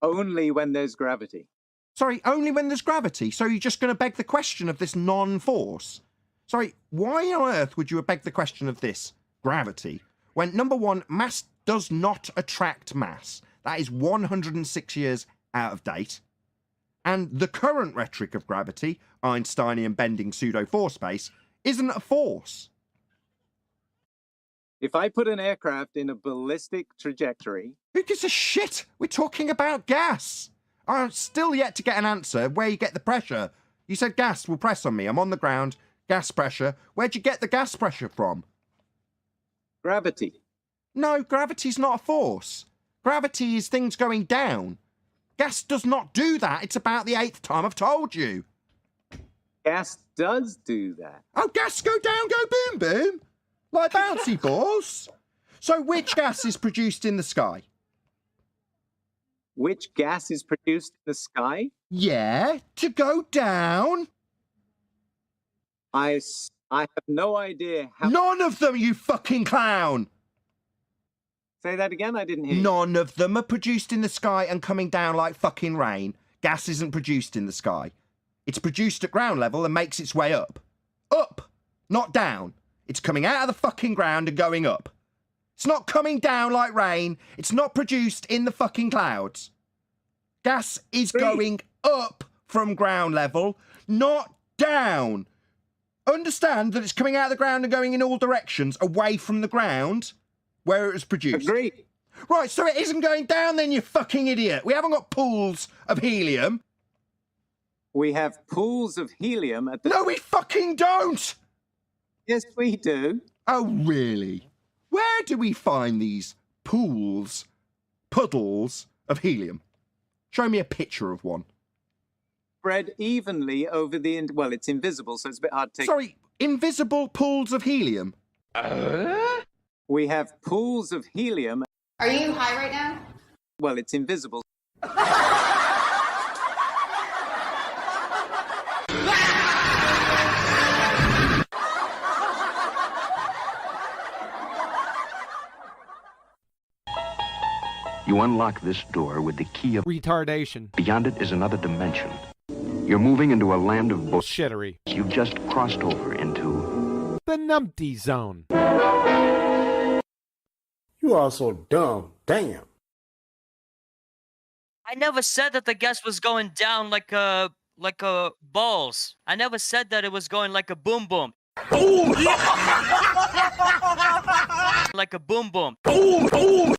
Only when there's gravity. Sorry, only when there's gravity. So you're just going to beg the question of this non-force. Sorry, why on earth would you beg the question of this gravity when, number one, mass does not attract mass? That is 106 years out of date. And the current rhetoric of gravity, Einsteinian bending pseudo-force space, isn't a force. If I put an aircraft in a ballistic trajectory... Who gives a shit? We're talking about gas. I'm still yet to get an answer where you get the pressure. You said gas will press on me. I'm on the ground. Gas pressure. Where'd you get the gas pressure from? Gravity. No, gravity's not a force. Gravity is things going down. Gas does not do that. It's about the 8th time I've told you. Gas does do that. Oh, gas go down, go boom, boom. Like bouncy balls. So which gas is produced in the sky? Which gas is produced in the sky? Yeah, to go down. I have no idea how... None of them, you fucking clown. Say that again, I didn't hear you. None of them are produced in the sky and coming down like fucking rain. Gas isn't produced in the sky. It's produced at ground level and makes its way up. Up, not down. It's coming out of the fucking ground and going up. It's not coming down like rain. It's not produced in the fucking clouds. Gas is going up from ground level, not down. Understand that it's coming out of the ground and going in all directions away from the ground where it was produced. Agreed. Right, so it isn't going down then, you fucking idiot. We haven't got pools of helium. We have pools of helium at the... No, we fucking don't! Yes, we do. Oh, really? Where do we find these pools, puddles of helium? Show me a picture of one. Spread evenly over the... Well, it's invisible, so it's a bit hard to take... Sorry, invisible pools of helium? We have pools of helium... Are you high right now? Well, it's invisible. You unlock this door with the key of retardation. Beyond it is another dimension. You're moving into a land of bullshittery. You've just crossed over into the numpty zone. You are so dumb. Damn. I never said that the gas was going down like a balls. I never said that it was going like a boom boom. Boom! Like a boom boom. Boom! Boom!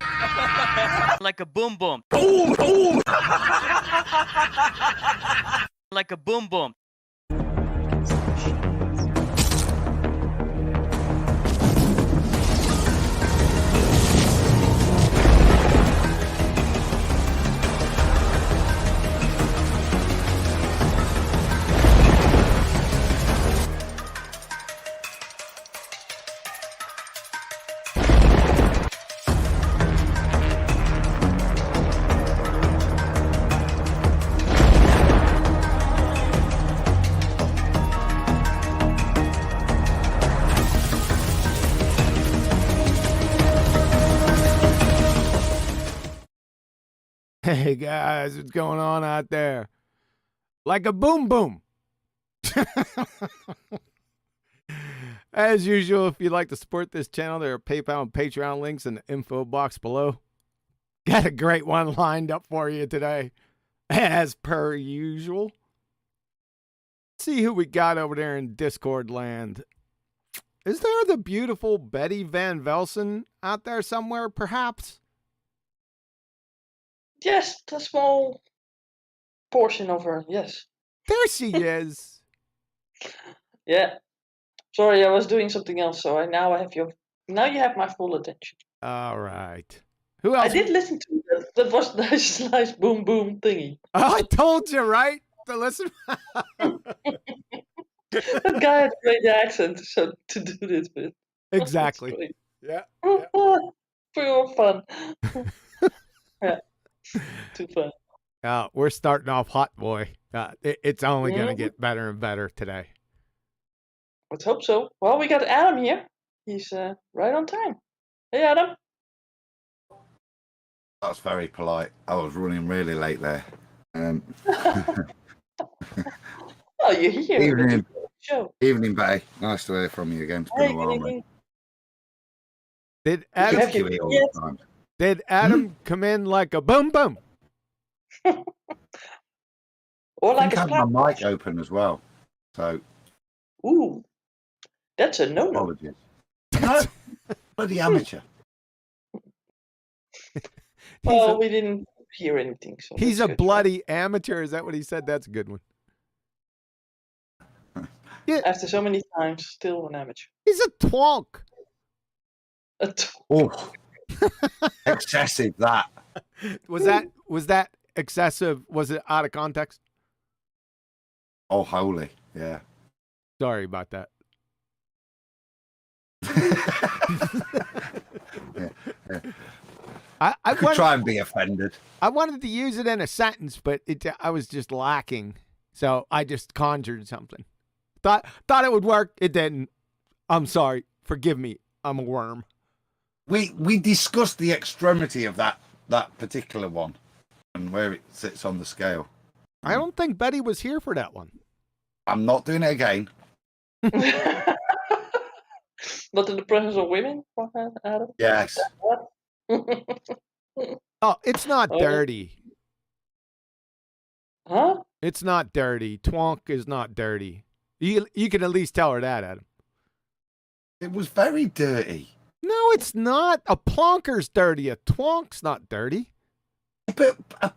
Like a boom boom. Boom! Boom! Like a boom boom. Hey guys, what's going on out there? Like a boom boom. As usual, if you'd like to support this channel, there are PayPal and Patreon links in the info box below. Got a great one lined up for you today, as per usual. See who we got over there in Discord land. Is there the beautiful Betty Van Velsen out there somewhere, perhaps? Yes, a small portion of her, yes. There she is. Yeah. Sorry, I was doing something else, so now you have my full attention. All right. Who else? I did listen to that. That was nice boom boom thingy. Oh, I told you, right? To listen. That guy had a great accent so to do this with. Exactly. Yeah. Pure fun. Yeah. Too fun. We're starting off hot, boy. It's only going to get better and better today. Let's hope so. Well, we got Adam here. He's right on time. Hey, Adam. That's very polite. I was running really late there. Oh, you're here. Evening, Show. evening, Betty. Nice to hear from you again. It's been a while, mate. Did You have Adam, your QE all yes. the time. did Adam come in like a boom boom? Or I like think a I had my splash. mic open as well. So Ooh, that's a no-no. apologies. No, bloody amateur. Well, we didn't hear anything. So He's that's a good, bloody amateur. Is that what he said? That's a good one. Yeah, right? After so many times, still an amateur. he's a twonk. Oh, excessive that. Was that excessive? Was it out of context? Oh, holy, yeah. Sorry about that. Yeah. I Could try and be offended. I wanted to use it in a sentence, but I was just lacking. So I just conjured something. Thought it would work. It didn't. I'm sorry. Forgive me. I'm a worm. We discussed the extremity of that particular one and where it sits on the scale. I don't think Betty was here for that one. I'm not doing it again. Not in the presence of women, Adam? Yes. Oh, it's not dirty. Huh? It's not dirty. Twonk is not dirty. You can at least tell her that, Adam. It was very dirty. No, it's not. A plonker's dirty. A twonk's not dirty. But a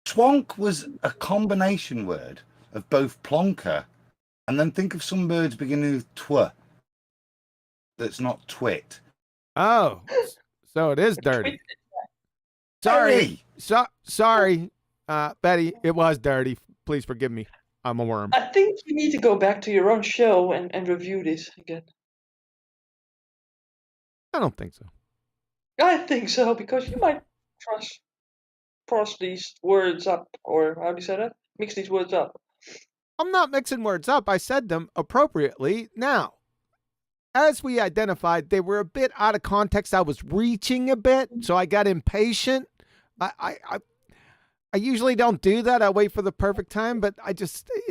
twonk was a combination word of both plonker and then think of some words beginning with tw. That's not twit. Oh, so it is dirty. Sorry. Sorry, Betty. It was dirty. Please forgive me. I'm a worm. I think you need to go back to your own show and review this again. I don't think so. I think so, because you might cross these words up, or how do you say that? Mix these words up. I'm not mixing words up. I said them appropriately. Now, as we identified, they were a bit out of context. I was reaching a bit, so I got impatient. I usually don't do that. I wait for the perfect time, but it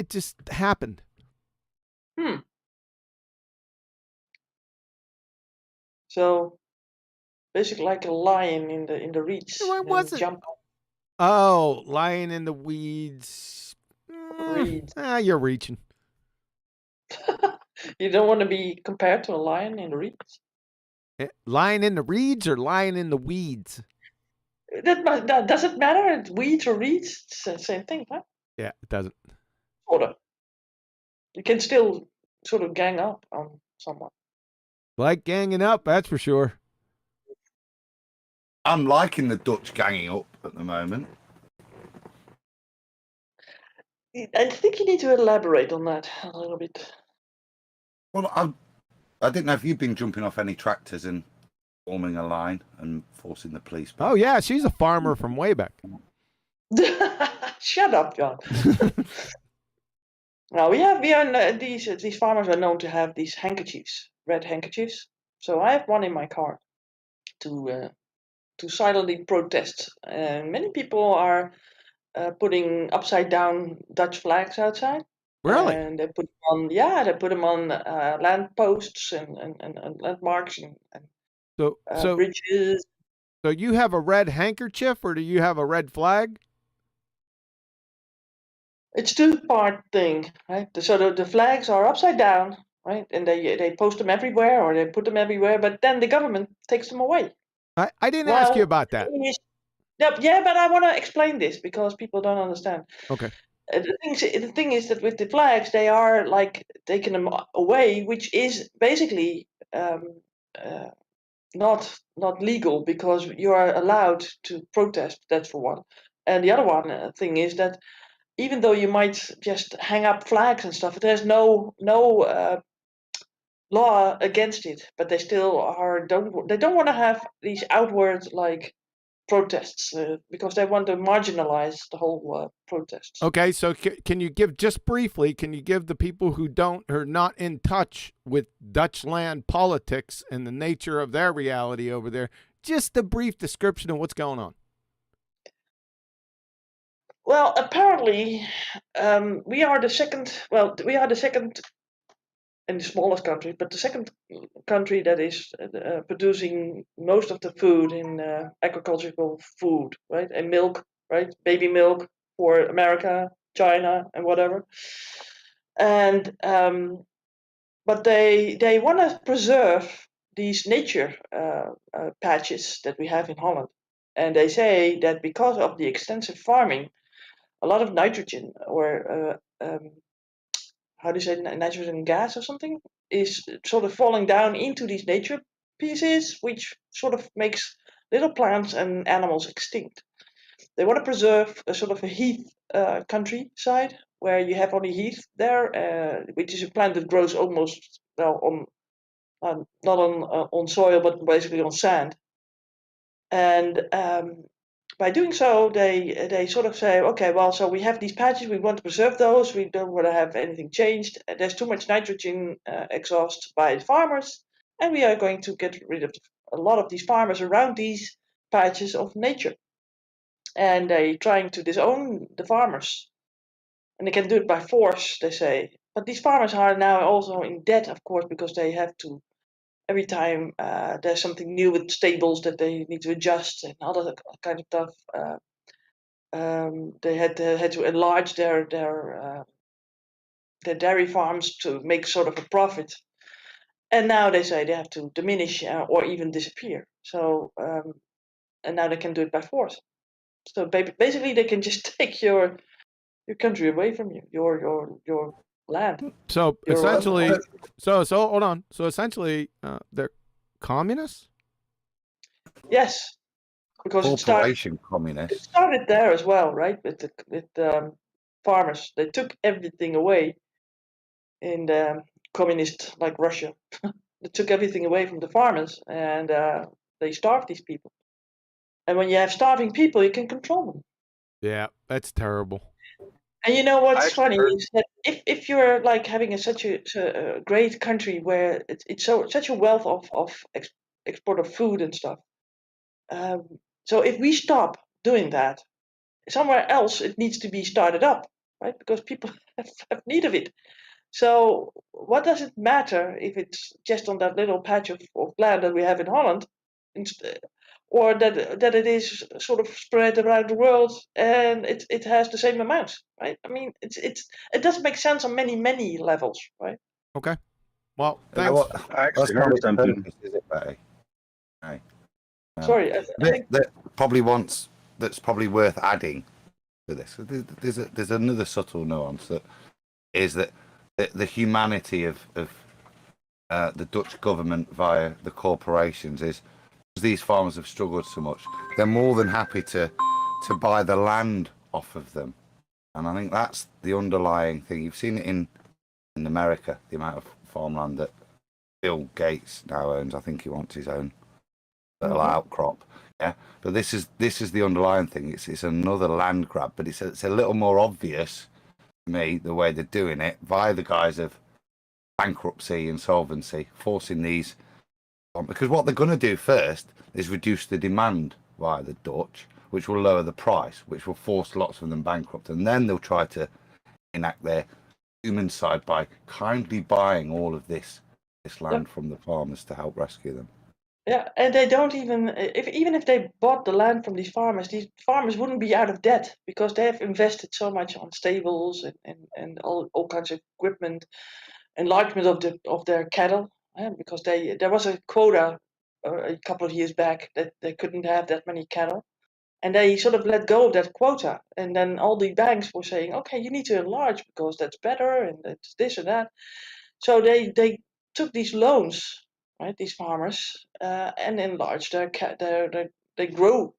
just happened. So basically like a lion in the reeds. What was it? Jump Oh, lying in the weeds. reeds. You're reaching. You don't want to be compared to a lion in the reeds? Lying in the reeds or lying in the weeds? That doesn't matter. Weeds or reeds, it's the same thing, huh? Yeah, it doesn't. Sort of. You can still sort of gang up on someone. Like ganging up, that's for sure. I'm liking the Dutch ganging up at the moment. I think you need to elaborate on that a little bit. Well, I didn't know if you've been jumping off any tractors and forming a line and forcing the police back. Oh, yeah, she's a farmer from way back. Shut up, John. Now these farmers are known to have these handkerchiefs, red handkerchiefs. So I have one in my car to silently protest. And many people are putting upside down Dutch flags outside. Really? And they put them on lamp posts and landmarks and bridges. So you have a red handkerchief or do you have a red flag? It's two-part thing, right? So the flags are upside down, right? And they post them everywhere or they put them everywhere, but then the government takes them away. I didn't ask you about that. Yeah, but I want to explain this because people don't understand. Okay. The thing is that with the flags, they are like taking them away, which is basically not legal because you are allowed to protest. That's for one. And the other thing is that even though you might just hang up flags and stuff, there's no law against it. But they still don't want to have these outward like protests because they want to marginalize the whole protests. Okay, so can you give just briefly? Can you give the people who are not in touch with Dutch land politics and the nature of their reality over there just a brief description of what's going on? Well, apparently, we are the second. Well, we are the second in the smallest country, but the second country that is producing most of the food in agricultural food, right? And milk, right? Baby milk for America, China, and whatever. And but they want to preserve these nature patches that we have in Holland, and they say that because of the extensive farming, a lot of nitrogen or how do you say nitrogen gas or something is sort of falling down into these nature pieces, which sort of makes little plants and animals extinct. They want to preserve a sort of a heath countryside where you have only heath there, which is a plant that grows almost well on not on soil but basically on sand. And by doing so, they sort of say, okay, well, so we have these patches, we want to preserve those, we don't want to have anything changed. There's too much nitrogen exhaust by the farmers, and we are going to get rid of a lot of these farmers around these patches of nature. And they're trying to disown the farmers, and they can do it by force, they say. But these farmers are now also in debt, of course, because they have to every time there's something new with stables that they need to adjust and other kind of stuff. They had to enlarge their dairy farms to make sort of a profit, and now they say they have to diminish or even disappear. So and now they can do it by force. So basically, they can just take your country away from you, your land. So Your essentially, so hold on. So essentially, they're communists. yes, because it Corporation communist. started there as well, right? With farmers, they took everything away in the communist like Russia. They took everything away from the farmers, and they starved these people. And when you have starving people, you can control them. Yeah, that's terrible. And you know what's funny is that if you're like having such a great country where it's such a wealth of export of food and stuff, so if we stop doing that, somewhere else it needs to be started up, right? Because people have need of it. So what does it matter if it's just on that little patch of land that we have in Holland, or that it is sort of spread around the world and it has the same amount, right? I mean, it doesn't make sense on many levels, right? Okay. Well, thanks. I That's actually not heard its something. purpose, is it, Betty? Right. Sorry, I think That probably that's probably worth adding to this. There's another subtle nuance that is that the humanity of the Dutch government via the corporations is, because these farmers have struggled so much, they're more than happy to buy the land off of them, and I think that's the underlying thing. You've seen it in America, the amount of farmland that Bill Gates now owns. I think he wants his own little outcrop. Yeah, but this is the underlying thing. It's another land grab, but it's a little more obvious to me the way they're doing it via the guise of bankruptcy, insolvency, forcing these on, because what they're going to do first is reduce the demand via the Dutch, which will lower the price, which will force lots of them bankrupt, and then they'll try to enact their human side by kindly buying all of this land from the farmers to help rescue them. yeah, and they don't even even if they bought the land from these farmers wouldn't be out of debt because they have invested so much on stables and all kinds of equipment, enlargement of their cattle, because there was a quota a couple of years back that they couldn't have that many cattle, and they sort of let go of that quota, and then all the banks were saying, okay, you need to enlarge because that's better and it's this and that. So they took these loans, right? These farmers and enlarged they grew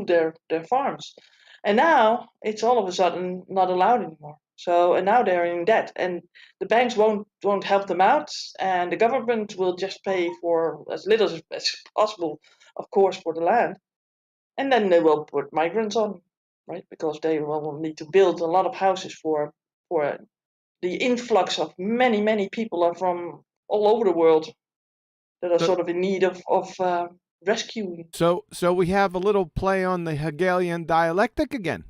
their farms, and now it's all of a sudden not allowed anymore. So and now they're in debt, and the banks won't help them out, and the government will just pay for as little as possible, of course, for the land, and then they will put migrants on, right? Because they will need to build a lot of houses for the influx of many people are from all over the world that are sort of in need of rescuing. So we have a little play on the Hegelian dialectic again.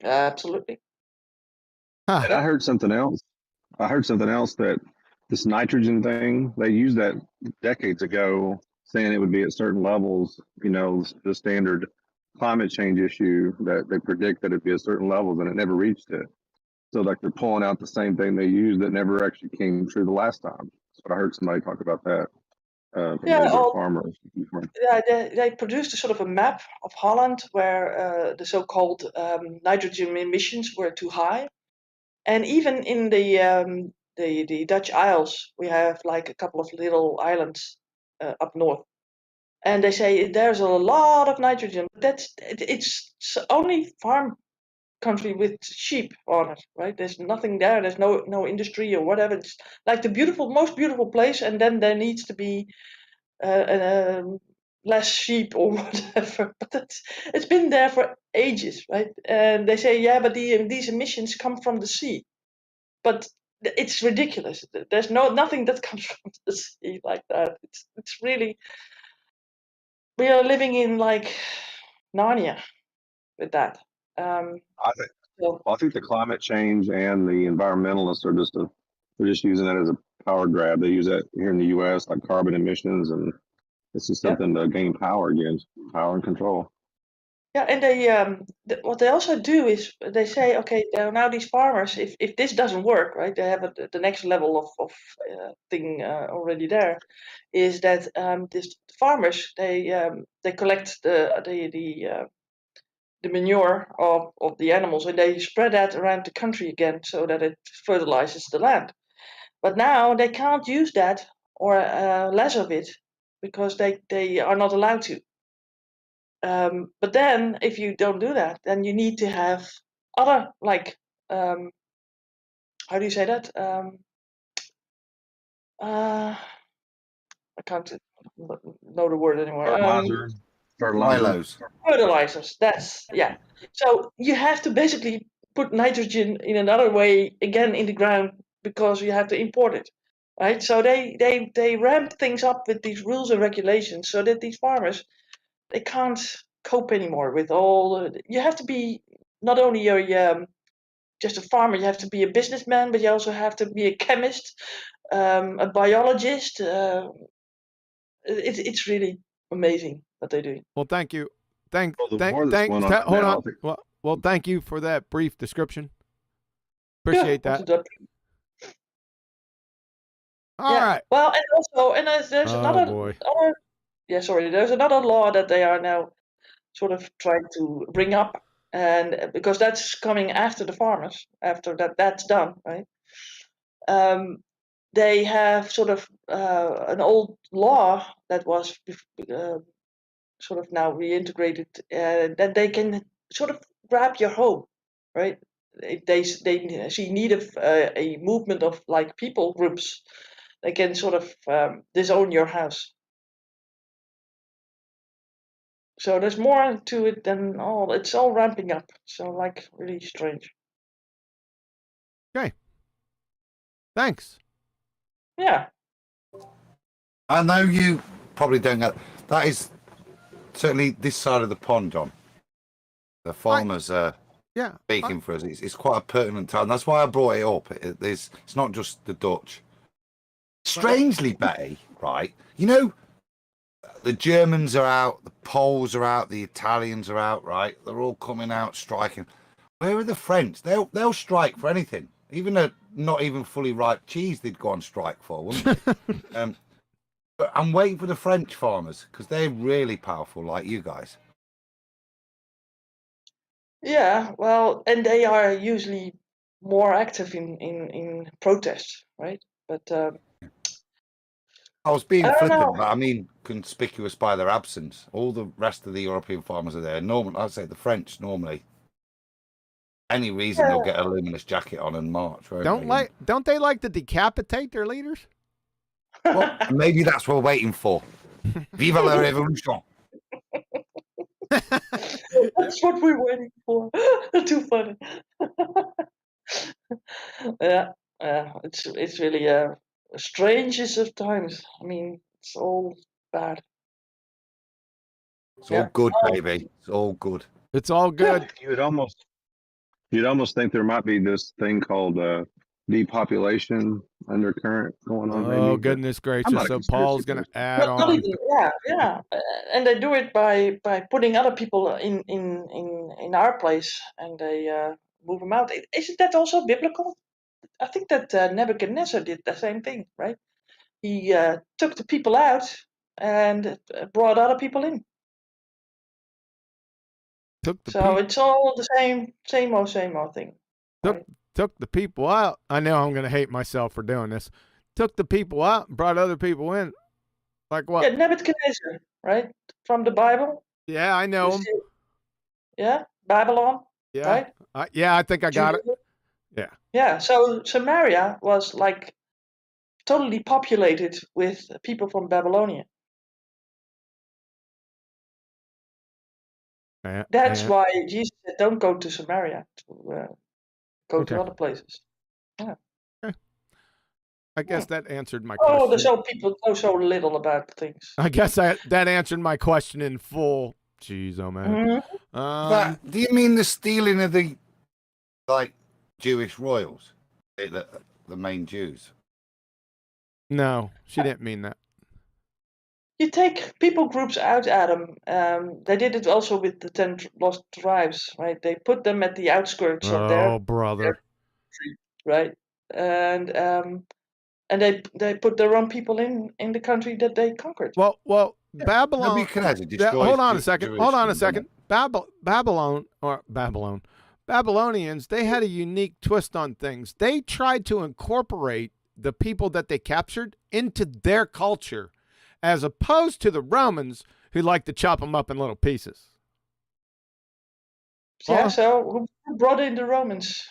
Absolutely. Huh. And I heard something else. I heard something else that this nitrogen thing, they used that decades ago, saying it would be at certain levels, you know, the standard climate change issue that they predict that it'd be at certain levels, and it never reached it. So like they're pulling out the same thing they used that never actually came true the last time. So I heard somebody talk about that from Yeah, one of their farmers. yeah, they produced a sort of a map of Holland where the so-called nitrogen emissions were too high, and even in the Dutch Isles, we have like a couple of little islands up north, and they say there's a lot of nitrogen. It's only farm country with sheep on it, right? There's nothing there. There's no industry or whatever. It's like the most beautiful place, and then there needs to be less sheep or whatever. But it's been there for ages, right? And they say, yeah, but these emissions come from the sea. But it's ridiculous. There's nothing that comes from the sea like that. It's really, we are living in like Narnia with that. I think, So, I think the climate change and the environmentalists are they're just using that as a power grab. They use that here in the U.S. like carbon emissions, and this is yeah. something to gain power against, power and control. Yeah, and what they also do is they say, okay, now these farmers, if this doesn't work, right, they have the next level of thing already there, is that this farmers they collect the manure of the animals and they spread that around the country again so that it fertilizes the land. But now they can't use that or less of it because they are not allowed to. But then, if you don't do that, then you need to have other like how do you say that? I can't know the word anymore. Fertilizer, fertilizer. Silos. Fertilizers. That's yeah. So you have to basically put nitrogen in another way again in the ground because you have to import it, right? So they ramp things up with these rules and regulations so that these farmers they can't cope anymore with all. You have to be not only just a farmer. You have to be a businessman, but you also have to be a chemist, a biologist. It's really amazing what they do. Well, thank you. Well, the war that's going on right Hold now, I on. think- Well, thank you for that brief description. Appreciate Yeah, that. All yeah. right. Well, and also, and there's Oh, another, boy. yeah, sorry, there's another law that they are now sort of trying to bring up, and because that's coming after the farmers, after that's done, right? They have sort of an old law that was sort of now reintegrated, that they can sort of grab your home, right? If they see need of a movement of like people groups, they can sort of disown your house. So there's more to it than all. It's all ramping up. So like really strange. Okay. Thanks. Yeah. I know you probably don't get that is certainly this side of the pond, John. The farmers are speaking for us. It's quite a pertinent time. That's why I brought it up. It's not just the Dutch. Strangely, Betty, right? You know, the Germans are out, the Poles are out, the Italians are out, right? They're all coming out striking. Where are the French? They'll strike for anything, even a not even fully ripe cheese. They'd go on strike for, wouldn't they? But I'm waiting for the French farmers because they're really powerful, like you guys. Yeah. Well, and they are usually more active in protests, right? But I was being I don't flippant, know. but I mean conspicuous by their absence. All the rest of the European farmers are there. Normally, I'd say the French normally. Any reason they'll get a luminous jacket on and march, won't they? Don't they like to decapitate their leaders? Well, maybe that's what we're waiting for. Viva la revolution! That's what we're waiting for. Too funny. Yeah, it's really strangest of times. I mean, it's all bad. It's all good, baby. It's all good. It's all good. You would almost You'd almost think there might be this thing called depopulation undercurrent going on. Oh, maybe, goodness I'm gracious. not a So conspiracy Paul's going to theorist. add Not on. even, yeah. And they do it by putting other people in our place, and they move them out. Isn't that also biblical? I think that Nebuchadnezzar did the same thing, right? He took the people out and brought other people in. Took the So it's all the same old thing. Right? took the people out. I know I'm going to hate myself for doing this. Took the people out and brought other people in. Like what? Yeah, Nebuchadnezzar, right? From the Bible. Yeah, I know him. Yeah, Babylon, Yeah. right? Yeah, I think I got it. Yeah. Yeah, so Samaria was like totally populated with people from Babylonia. That's why Jesus said, "Don't go to Samaria. Go to other places." Yeah. I guess that answered my Oh, question. so people know so little about things. I guess that answered my question in full. Jeez, oh man. Do you mean the stealing of the Jewish royals, the main Jews? No, she didn't mean that. You take people groups out, Adam. They did it also with the 10 lost tribes, right? They put them at the outskirts of their brother. country, right? And they put their own people in the country that they conquered. Well, Babylon. Nebuchadnezzar destroys hold on a second. Jewish Hold on a kingdom. second. Babylonians, they had a unique twist on things. They tried to incorporate the people that they captured into their culture, as opposed to the Romans, who like to chop them up in little pieces. Yeah, so who brought in the Romans?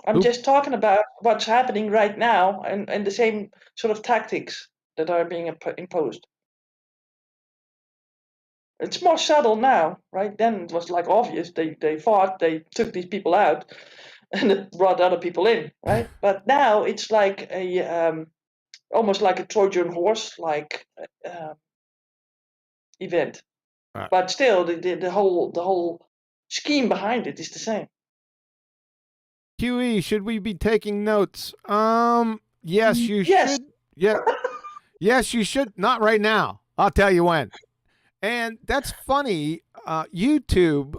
I'm just talking about what's happening right now and the same sort of tactics that are being imposed. It's more subtle now, right? Then it was like obvious. They fought, they took these people out, and it brought other people in, right? But now it's like a almost like a Trojan horse like event. But still, the whole scheme behind it is the same. QE, should we be taking notes? Yes, you should. Yeah. Yes, you should. Not right now. I'll tell you when. And that's funny. YouTube,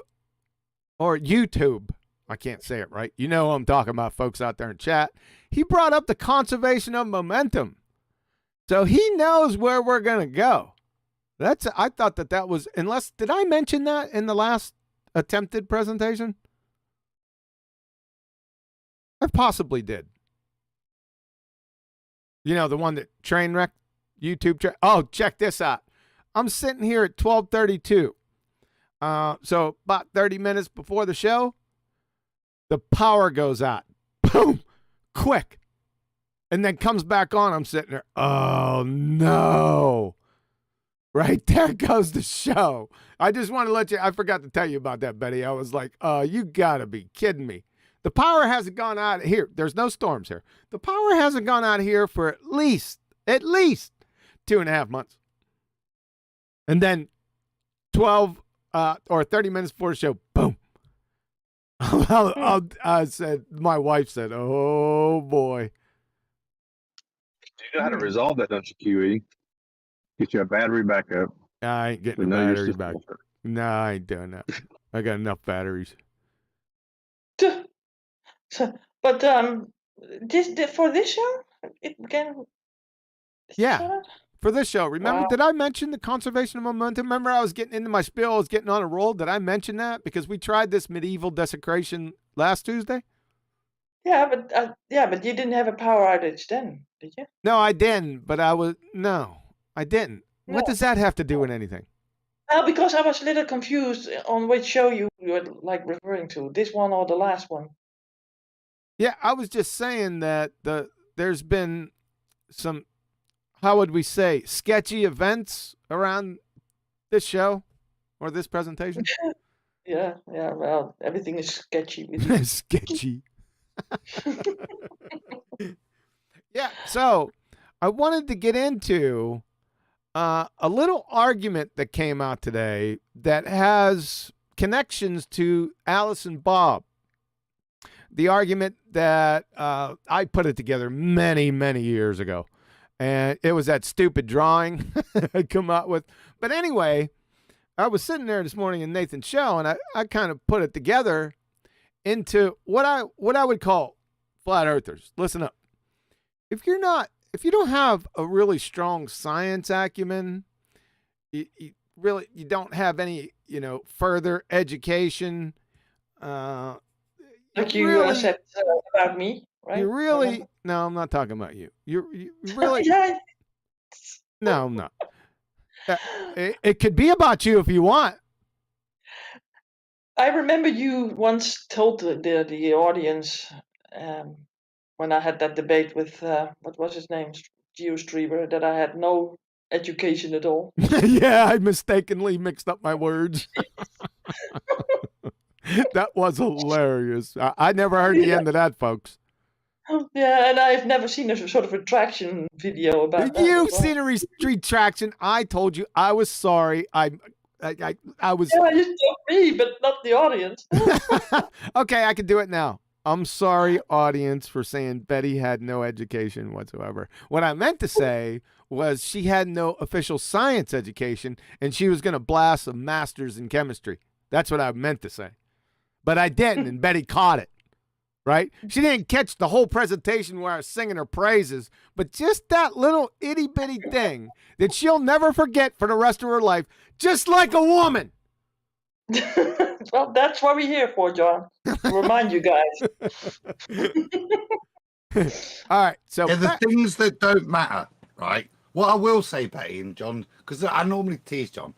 I can't say it right. You know who I'm talking about, folks out there in chat. He brought up the conservation of momentum. So he knows where we're going to go. I thought that was, did I mention that in the last attempted presentation? I possibly did. You know, the one that train wreck YouTube. Oh, check this out. I'm sitting here at 12:32. So about 30 minutes before the show, the power goes out. Boom! Quick. And then comes back on. I'm sitting there. Oh, no. Right there goes the show. I just want to let you, I forgot to tell you about that, Betty. I was like, you got to be kidding me. The power hasn't gone out here. There's no storms here. The power hasn't gone out here for at least 2.5 months. And then 12 or 30 minutes before the show, boom. My wife said, oh boy. You know how to resolve that, don't you, QE? Get you a battery backup. I ain't getting a battery back. No, I ain't doing that. I got enough batteries. But for this show, it began. Yeah, for this show. Remember, did I mention the conservation of momentum? Remember, I was getting into my spiel. I was getting on a roll. Did I mention that? Because we tried this medieval desecration last Tuesday. Yeah, but you didn't have a power outage then, did you? No, I didn't. But I didn't. No. What does that have to do with anything? Well, because I was a little confused on which show you were like referring to, this one or the last one. Yeah, I was just saying that there's been some, how would we say, sketchy events around this show or this presentation. Yeah. Well, everything is sketchy with you. Sketchy. Yeah. So I wanted to get into a little argument that came out today that has connections to Alice and Bob. the argument that I put it together many, many years ago. And it was that stupid drawing I'd come up with. But anyway, I was sitting there this morning in Nathan's show, and I kind of put it together into what I would call flat earthers. Listen up. If you don't have a really strong science acumen, you don't have any, further education. Like you said about me, right? You really, no, I'm not talking about you. You really, Yeah. no, I'm not. It could be about you if you want. I remember you once told the audience when I had that debate with what was his name, GeoStreamer, that I had no education at all. Yeah, I mistakenly mixed up my words. That was hilarious. I never heard the end of that, folks. Yeah, and I've never seen a sort of retraction video about that. You've seen a retraction. I told you I was sorry. I was. Yeah, you told me, but not the audience. Okay, I can do it now. I'm sorry, audience, for saying Betty had no education whatsoever. What I meant to say was she had no official science education, and she was going to blast a master's in chemistry. That's what I meant to say. But I didn't, and Betty caught it, right? She didn't catch the whole presentation where I was singing her praises, but just that little itty-bitty thing that she'll never forget for the rest of her life, just like a woman. Well, that's what we're here for, John. To remind you guys. All right. So the things that don't matter, right? What I will say, Betty and John, because I normally tease John.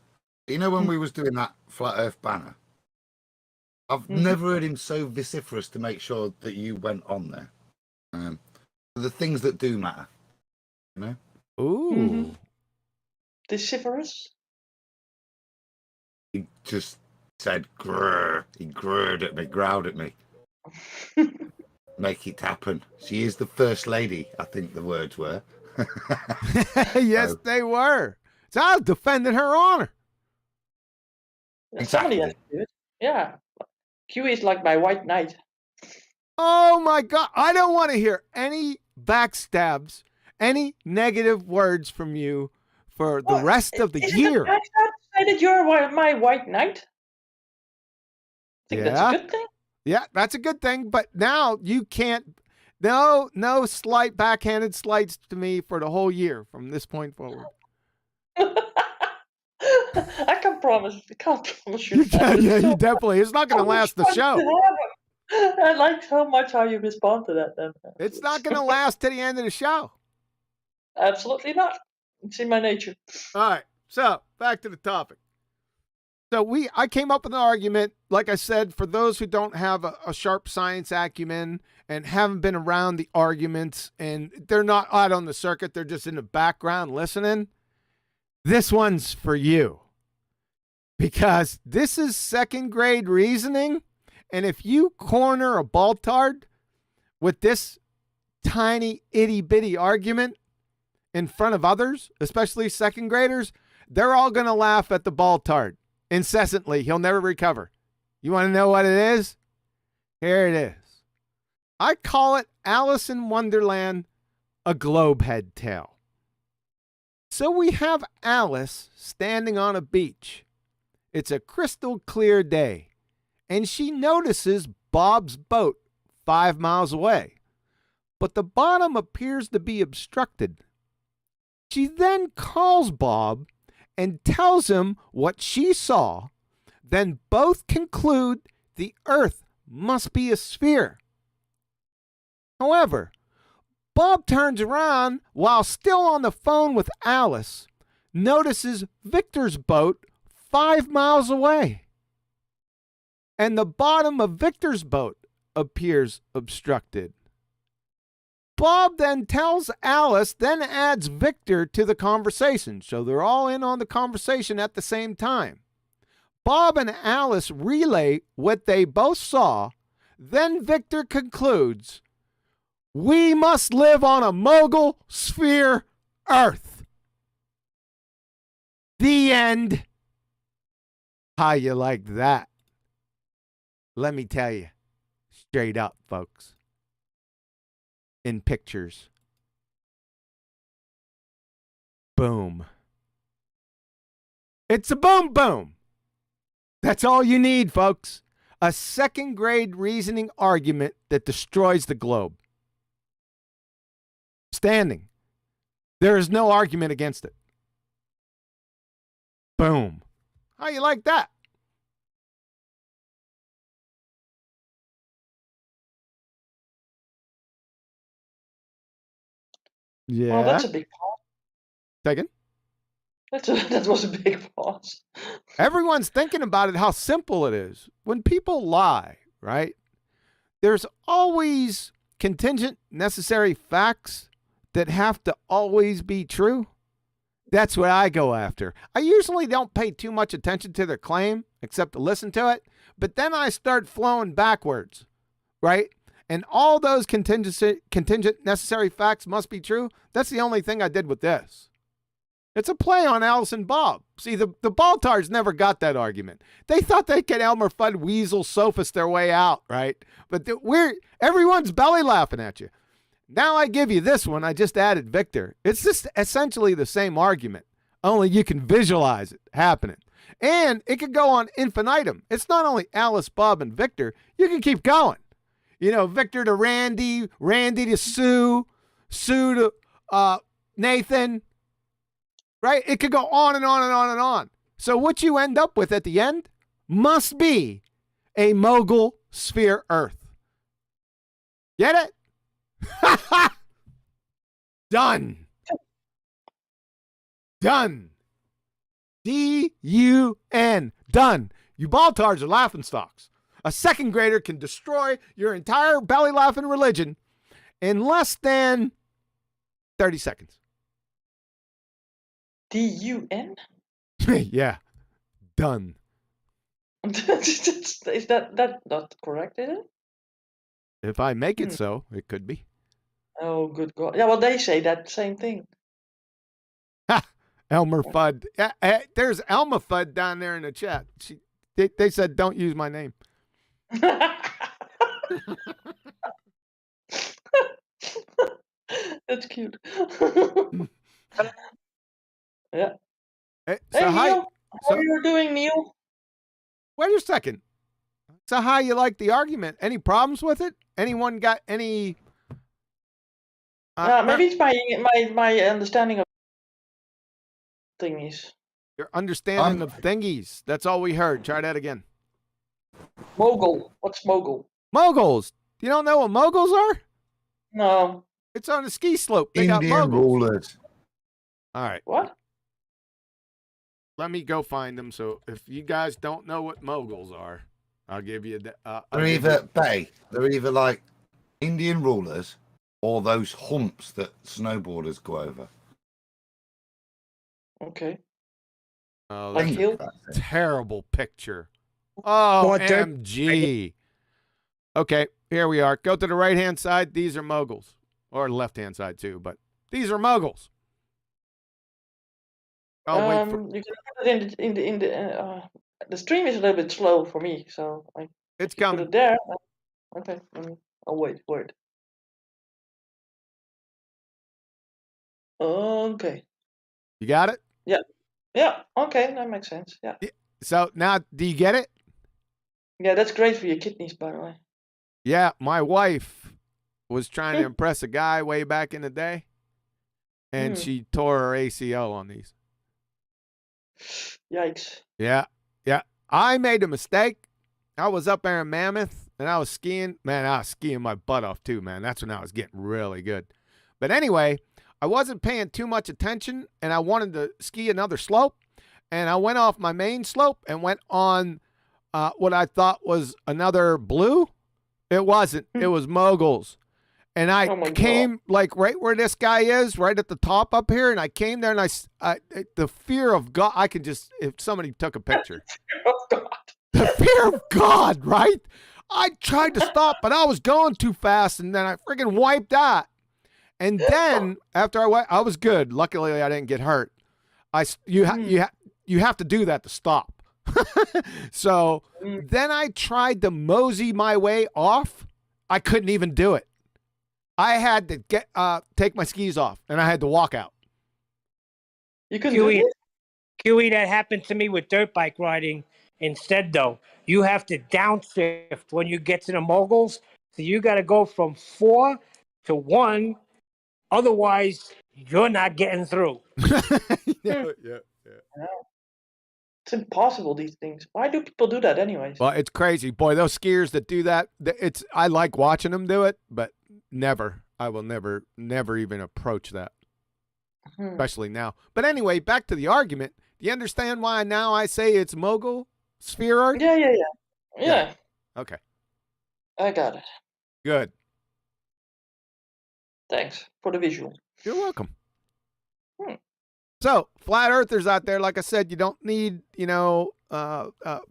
When we was doing that Flat Earth banner, I've never heard him so vociferous to make sure that you went on there. The things that do matter, Ooh. Vociferous? He just said grrr. He grrred at me, growled at me. Make it happen. She is the first lady, I think the words were. Yes, they were. So I was defending her honor. Somebody has to do it. Yeah. Q is like my white knight. Oh my God. I don't want to hear any backstabs, any negative words from you for the rest of the year. Is it a backstab to say that you're my white knight? I think that's a good thing. Yeah, that's a good thing. But now you can't. No slight backhanded slights to me for the whole year from this point forward. I can't promise you that. Yeah, you definitely. It's not going to last the show. I like so much how you respond to that. Then. It's not going to last to the end of the show. Absolutely not. It's in my nature. All right. So back to the topic. So I came up with an argument, like I said, for those who don't have a sharp science acumen and haven't been around the arguments and they're not out on the circuit, they're just in the background listening. This one's for you because this is second grade reasoning. And if you corner a BallTARD with this tiny itty bitty argument in front of others, especially second graders, they're all going to laugh at the BallTARD incessantly. He'll never recover. You want to know what it is? Here it is. I call it Alice in Wonderland, a globehead tale. So we have Alice standing on a beach. It's a crystal clear day, and she notices Bob's boat 5 miles away, but the bottom appears to be obstructed. She then calls Bob and tells him what she saw. Then both conclude the Earth must be a sphere. However, Bob turns around while still on the phone with Alice, notices Victor's boat 5 miles away, and the bottom of Victor's boat appears obstructed. Bob then tells Alice, then adds Victor to the conversation, so they're all in on the conversation at the same time. Bob and Alice relay what they both saw, then Victor concludes, "We must live on a Mogul sphere Earth." The end. How you like that? Let me tell you, Straight up, folks. In pictures. Boom. It's a boom boom. That's all you need, folks. A second grade reasoning argument that destroys the globe. Standing. There is no argument against it. Boom. How you like that? Yeah. Well, that's a big pause. Second. That was a big pause. Everyone's thinking about it, how simple it is. When people lie, right? There's always contingent necessary facts that have to always be true. That's what I go after. I usually don't pay too much attention to their claim, except to listen to it. But then I start flowing backwards, right? And all those contingent necessary facts must be true. That's the only thing I did with this. It's a play on Alice and Bob. See, the BallTARDs never got that argument. They thought they could Elmer Fudd weasel sophist their way out, right? But everyone's belly laughing at you. Now I give you this one. I just added Victor. It's just essentially the same argument, only you can visualize it happening. And it could go on infinitum. It's not only Alice, Bob, and Victor. You can keep going. You know, Victor to Randy, Randy to Sue, Sue to Nathan, right? It could go on and on and on and on. So what you end up with at the end must be a Mogul sphere Earth. Get it? Done. Done. D-U-N. Done. You BallTARDs are laughing stocks. A second grader can destroy your entire belly laughing religion in less than 30 seconds. D-U-N? Yeah. Done. Is that not correct, is it? If I make it so, it could be. Oh, good God. Yeah, well, they say that same thing. Ha! Elmer Fudd. There's Elma Fudd down there in the chat. They said, don't use my name. That's cute. Yeah. Hey, Hey, hi. Neil. How are you doing, Neil? Wait a second. So how you like the argument? Any problems with it? Anyone got any? Maybe it's my understanding of thingies. Your understanding of thingies. That's all we heard. Try that again. Mogul. What's Mogul? Moguls. You don't know what moguls are? No. It's on a ski slope. They Indian got moguls. rulers. All right. What? Let me go find them. So if you guys don't know what moguls are, I'll give you the. They're either like Indian rulers or those humps that snowboarders go over. Okay. Oh, Like that's Hill? a terrible picture. Oh, MG. Okay, here we are. Go to the right-hand side. These are moguls. Or left-hand side, too. But these are moguls. I'll wait for... You can put it in the stream is a little bit slow for me, so it's put coming. it there. Okay, I'll wait. Okay. You got it? Yeah. Okay, that makes sense. Yeah. So now, do you get it? Yeah, that's great for your kidneys, by the way. Yeah, my wife was trying to impress a guy way back in the day, and she tore her ACL on these. Yikes. Yeah. I made a mistake. I was up there in Mammoth, and I was skiing. Man, I was skiing my butt off, too, man. That's when I was getting really good. But anyway, I wasn't paying too much attention, and I wanted to ski another slope. And I went off my main slope and went on what I thought was another blue. It wasn't. It was moguls. And I came like right where this guy is, right at the top up here. And I came there, and the fear of God, I could just, if somebody took a picture. Oh, God. The fear of God, right? I tried to stop, but I was going too fast, and then I friggin' wiped out. And then after I was good. Luckily, I didn't get hurt. You have to do that to stop. So then I tried to mosey my way off I couldn't even do it. I had to take my skis off, and I had to walk out. You couldn't do it? QE, that happened to me with dirt bike riding. Instead, though, you have to downshift when you get to the moguls. So you got to go from 4 to 1. Otherwise, you're not getting through. yeah. It's impossible, these things. Why do people do that anyways? Well, it's crazy. Boy, those skiers that do that, I like watching them do it, but I will never even approach that, especially now. But anyway, back to the argument. Do you understand why now I say it's Mogul sphere art? Yeah. Okay. I got it. Good. Thanks for the visual. You're welcome. So, flat earthers out there, like I said, you don't need,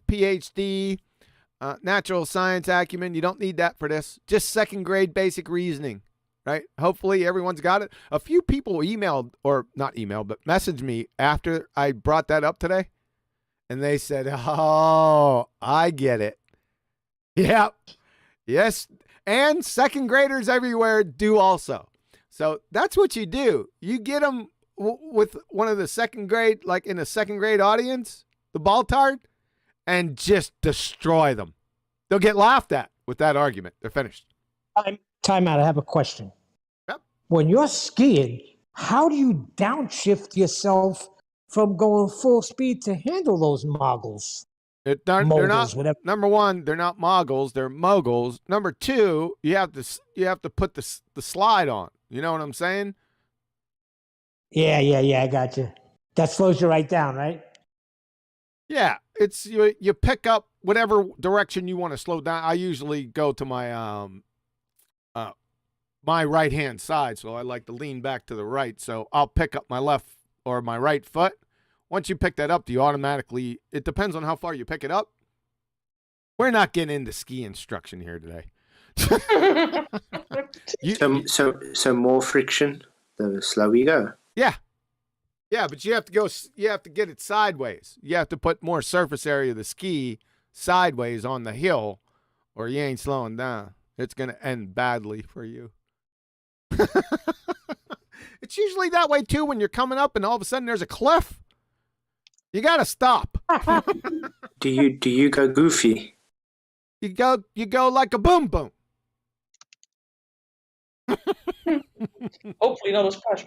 PhD, natural science acumen. You don't need that for this. Just second grade basic reasoning, right? Hopefully everyone's got it. A few people emailed, or not emailed, but messaged me after I brought that up today. And they said, oh, I get it. Yep. Yes. And second graders everywhere do also. So that's what you do. You get them with one of the second grade, like in a second grade audience, the BallTARD, and just destroy them. They'll get laughed at with that argument. They're finished. Time out. I have a question. Yep. When you're skiing, how do you downshift yourself from going full speed to handle those moguls? They're not. Whatever. Number one, they're not moguls. They're moguls. Number two, you have to put the slide on. You know what I'm saying? Yeah. I got you. That slows you right down, right? Yeah, it's you pick up whatever direction you want to slow down. I usually go to my my right hand side, so I like to lean back to the right. So I'll pick up my left or my right foot. Once you pick that up, you automatically. It depends on how far you pick it up. We're not getting into ski instruction here today. So more friction, the slower you go. Yeah, but you have to go. You have to get it sideways. You have to put more surface area of the ski sideways on the hill, or you ain't slowing down. It's gonna end badly for you. It's usually that way too when you're coming up and all of a sudden there's a cliff. You gotta stop. Do you go goofy? You go like a boom boom. Hopefully not a splash.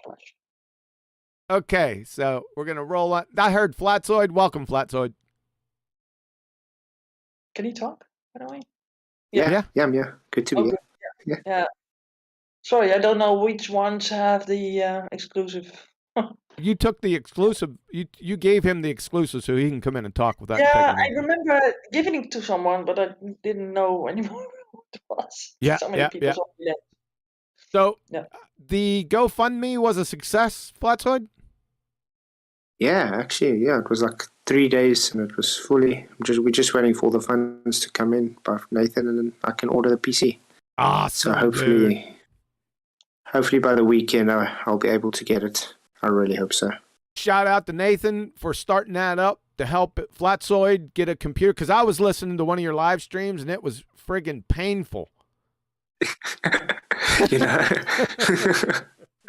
Okay, so we're gonna roll on. I heard Flatzoid. Welcome, Flatzoid. Can he talk, by the way? Yeah. Good to be here. Yeah. Sorry, I don't know which ones have the exclusive. You took the exclusive. You gave him the exclusive so he can come in and talk without. Yeah, I remember giving it to someone, but I didn't know anymore what it was. Yeah, so many people saw it. So the GoFundMe was a success, Flatzoid? Yeah, actually, it was like 3 days and it was fully. We're just waiting for the funds to come in by Nathan, and then I can order the PC. Awesome. So hopefully by the weekend I'll be able to get it. I really hope so. Shout out to Nathan for starting that up to help Flatzoid get a computer, because I was listening to one of your live streams and it was friggin' painful.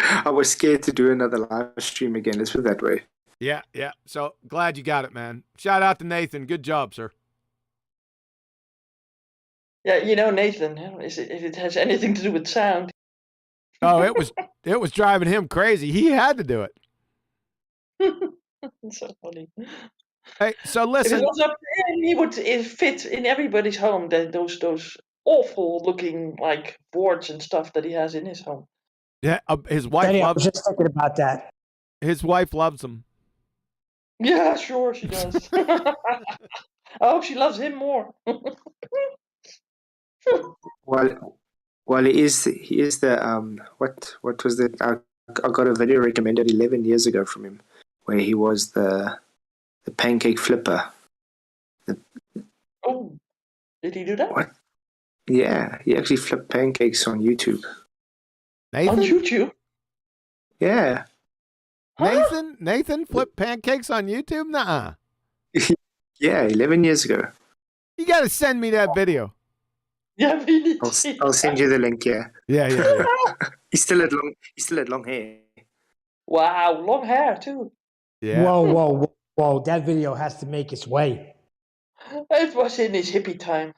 I was scared to do another live stream again. Let's put it that way. Yeah. So glad you got it, man. Shout out to Nathan. Good job, sir. Yeah, Nathan, if it has anything to do with sound. Oh, it was driving him crazy. He had to do it. It's so funny. Hey, so listen. If it was up to him, he would fit in everybody's home. Those awful looking like boards and stuff that he has in his home. Yeah, his wife Daddy, loves. I was just thinking about that. His wife loves him. Yeah, sure she does. I hope she loves him more. Well, he is the what was it? I got a video recommended 11 years ago from him, where he was the pancake flipper. Oh, did he do that? What? Yeah, he actually flipped pancakes on YouTube. Nathan? On YouTube? Yeah. Nathan flipped pancakes on YouTube? Nuh-uh. Yeah, 11 years ago. You got to send me that video. Yeah, we need I'll, to see. I'll send you the link. Yeah, Yeah. he's still had long. He's still had long hair. Wow, long hair too. Yeah. Whoa! That video has to make its way. It was in his hippie time.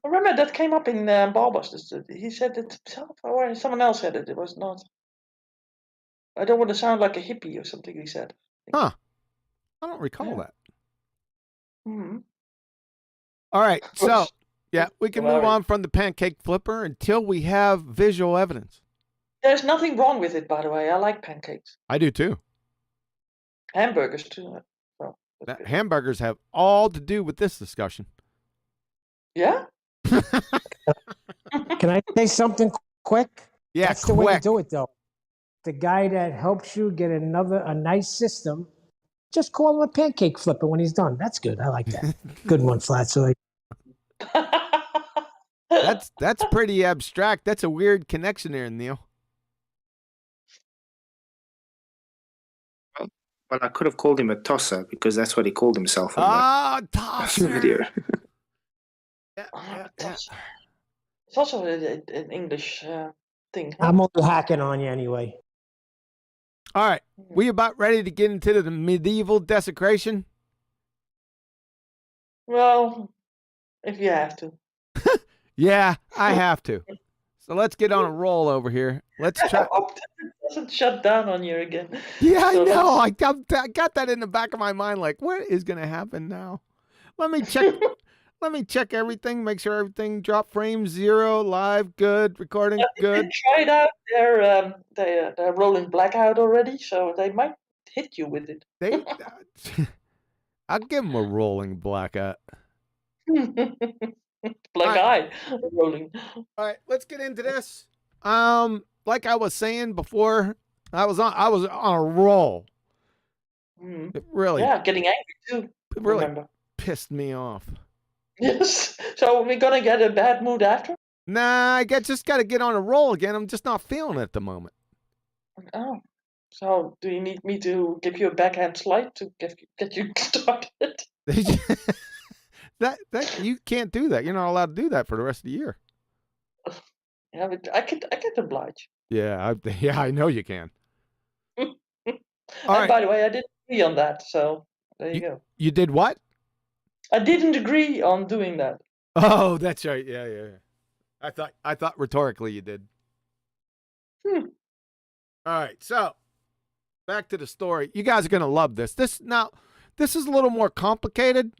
I remember that came up in BALLBUSTERS. He said it himself, or someone else said it. It was not. I don't want to sound like a hippie or something. He said. Huh. I don't recall Yeah. that. Hmm. All right. So, yeah, we can move Hilarious. on from the pancake flipper until we have visual evidence. There's nothing wrong with it, by the way. I like pancakes. I do too. Hamburgers too. So, That hamburgers have all to do with this discussion. yeah. Can I say something quick? Yeah, That's the way to quick. do it, though. The guy that helps you get a nice system, just call him a pancake flipper when he's done. That's good. I like that. Good one, Flatsoy. That's pretty abstract. That's a weird connection there, Neil. Well, I could have called him a tosser because that's what he called himself in Ah, the tosser. video. Yeah. It's also an English thing. Huh? I'm only hacking on you anyway. All right. We about ready to get into the medieval desecration? Well, if you have to. Yeah, I have to. So let's get on a roll over here. Let's try. I hope that it doesn't shut down on you again. Yeah, I So know. I got that in the back of my mind. Like, what is going to happen now? Let me check. Let me check everything. Make sure everything drop frame 0, live, good, recording, good. They tried out. They're rolling blackout already, so they might hit you with it. They, I'll give them a rolling blackout. Black eye rolling. All right, let's get into this. Like I was saying before, I was on a roll. It really, getting angry too. it really Remember. pissed me off. Yes. So we're gonna get a bad mood after. Nah, I just got to get on a roll again. I'm just not feeling it at the moment. Oh. So do you need me to give you a backhand slide to get you started? that you can't do that. You're not allowed to do that for the rest of the year. Yeah, but I can oblige. Yeah, I know you can. And right. by the way, I didn't agree on that, so there you go. You did what? I didn't agree on doing that. Oh, that's right. Yeah. I thought rhetorically you did. All right, so back to the story. You guys are gonna love this. This is a little more complicated,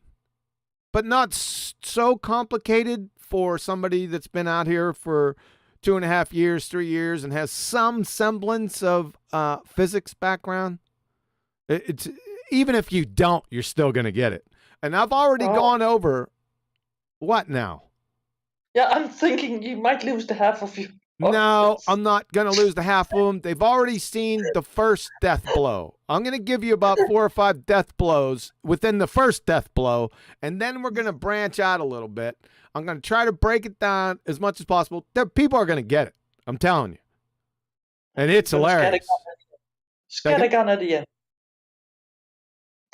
but not so complicated for somebody that's been out here for 2.5 years, 3 years, and has some semblance of physics background. It's even if you don't, you're still gonna get it. And I've already gone over what now? Yeah, I'm thinking you might lose the half of you. No, I'm not going to lose the half of them. They've already seen the first death blow. I'm going to give you about 4 or 5 death blows within the first death blow, and then we're going to branch out a little bit. I'm going to try to break it down as much as possible. People are going to get it. I'm telling you. And it's hilarious. Scattergun at the end.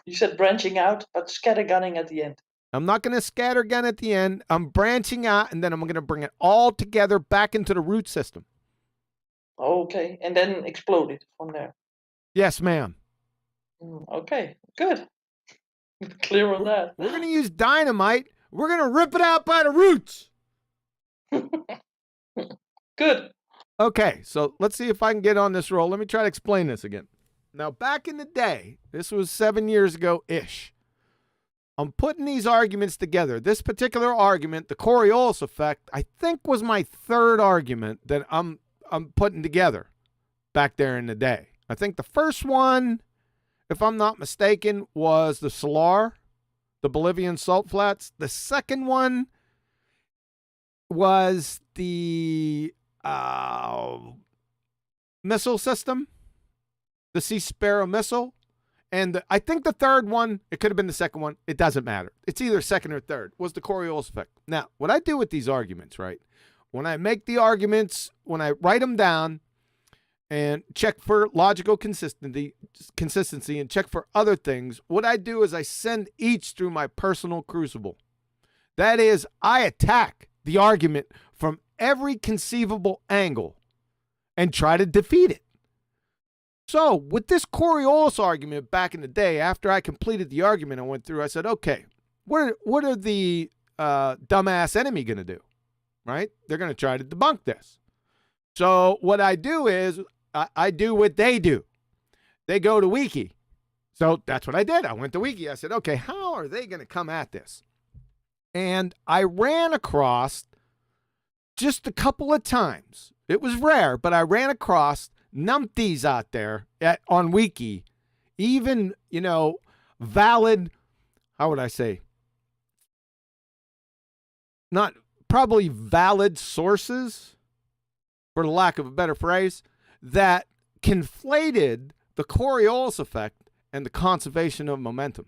You said branching out, but scattergunning at the end. I'm not going to scattergun at the end. I'm branching out, and then I'm going to bring it all together back into the root system. Okay, and then explode it from there. Yes, ma'am. Okay, good. Clear on that. We're going to use dynamite. We're going to rip it out by the roots. Good. Okay, so let's see if I can get on this roll. Let me try to explain this again. Now, back in the day, this was 7 years ago-ish, I'm putting these arguments together. This particular argument, the Coriolis effect, I think was my third argument that I'm putting together back there in the day. I think the first one, if I'm not mistaken, was the Solar, the Bolivian salt flats. The second one was the missile system, the Sea Sparrow missile. And I think the third one, it could have been the second one. It doesn't matter. It's either second or third, was the Coriolis effect. Now, what I do with these arguments, right? When I make the arguments, when I write them down and check for logical consistency and check for other things, what I do is I send each through my personal crucible. That is, I attack the argument from every conceivable angle and try to defeat it. So with this Coriolis argument back in the day, after I completed the argument I went through, I said, okay, what are the dumbass enemy going to do? Right? They're going to try to debunk this. So what I do is I do what they do. They go to Wiki. So that's what I did. I went to Wiki. I said, okay, how are they going to come at this? And I ran across just a couple of times. It was rare, but I ran across numpties out there on Wiki, even, valid, how would I say? Not probably valid sources, for the lack of a better phrase, that conflated the Coriolis effect and the conservation of momentum.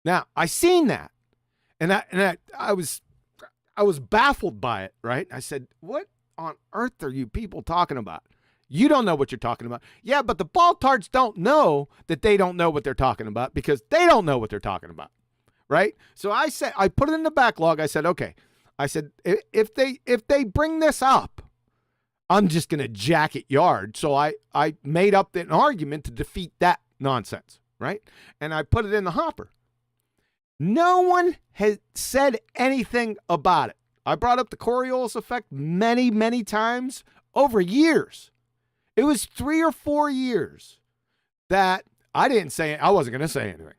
Now, I seen that, and I was baffled by it, right? I said, what on earth are you people talking about? You don't know what you're talking about. Yeah, but the BallTARDs don't know that they don't know what they're talking about because they don't know what they're talking about, right? So I said, I put it in the backlog. I said, okay. I said, if they bring this up, I'm just going to jacket yard. So I made up an argument to defeat that nonsense, right? And I put it in the hopper. No one has said anything about it. I brought up the Coriolis effect many, many times over years. It was 3 or 4 years that I wasn't going to say anything,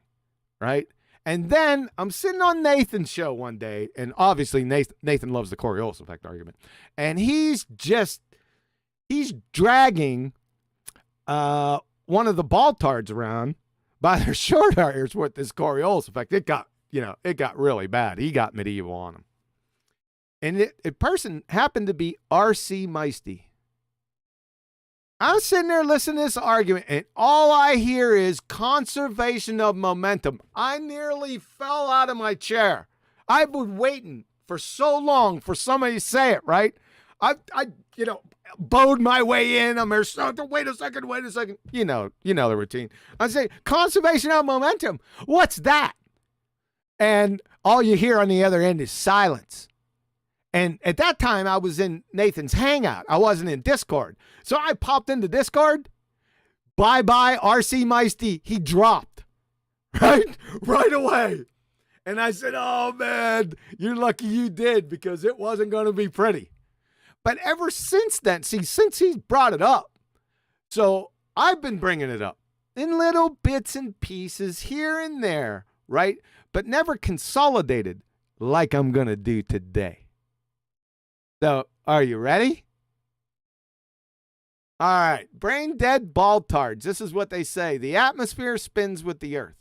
right? And then I'm sitting on Nathan's show one day, and obviously Nathan loves the Coriolis effect argument. And he's dragging one of the BallTARDs around by their short hairs with this Coriolis effect. It got really bad. He got medieval on him. And a person happened to be R.C. Meisty. I'm sitting there listening to this argument, and all I hear is conservation of momentum. I nearly fell out of my chair. I've been waiting for so long for somebody to say it, right? I bowed my way in. I'm there, wait a second. You know the routine. I say, conservation of momentum. What's that? And all you hear on the other end is silence. And at that time, I was in Nathan's Hangout. I wasn't in Discord. So I popped into Discord. Bye-bye, R.C. Meisty. He dropped. Right away. And I said, oh, man, you're lucky you did because it wasn't going to be pretty. But ever since then, since he's brought it up, so I've been bringing it up in little bits and pieces here and there, right? But never consolidated like I'm going to do today. So, are you ready? All right. Brain dead BallTARDs. This is what they say. The atmosphere spins with the earth.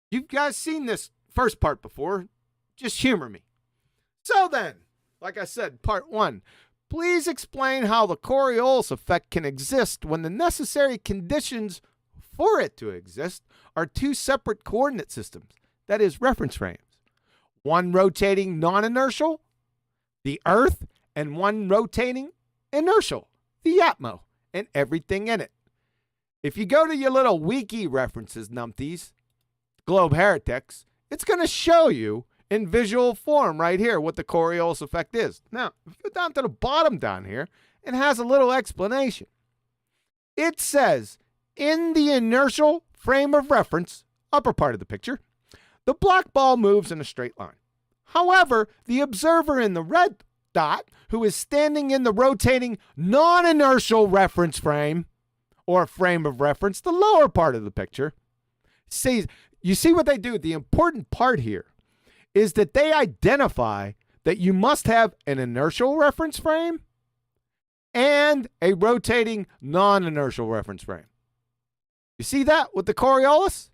You guys seen this first part before. Just humor me. So then, like I said, part 1. Please explain how the Coriolis effect can exist when the necessary conditions for it to exist are 2 separate coordinate systems, that is, reference frames. One rotating non-inertial, the Earth, and one rotating inertial, the Atmo, and everything in it. If you go to your little wiki references, numpties, Globe Heretics, it's going to show you in visual form right here what the Coriolis effect is. Now, if you go down to the bottom down here, it has a little explanation. It says, in the inertial frame of reference, upper part of the picture, the black ball moves in a straight line. However, the observer in the red dot, who is standing in the rotating non-inertial reference frame, or frame of reference, the lower part of the picture, sees, you see what they do? The important part here is that they identify that you must have an inertial reference frame and a rotating non-inertial reference frame. You see that with the Coriolis?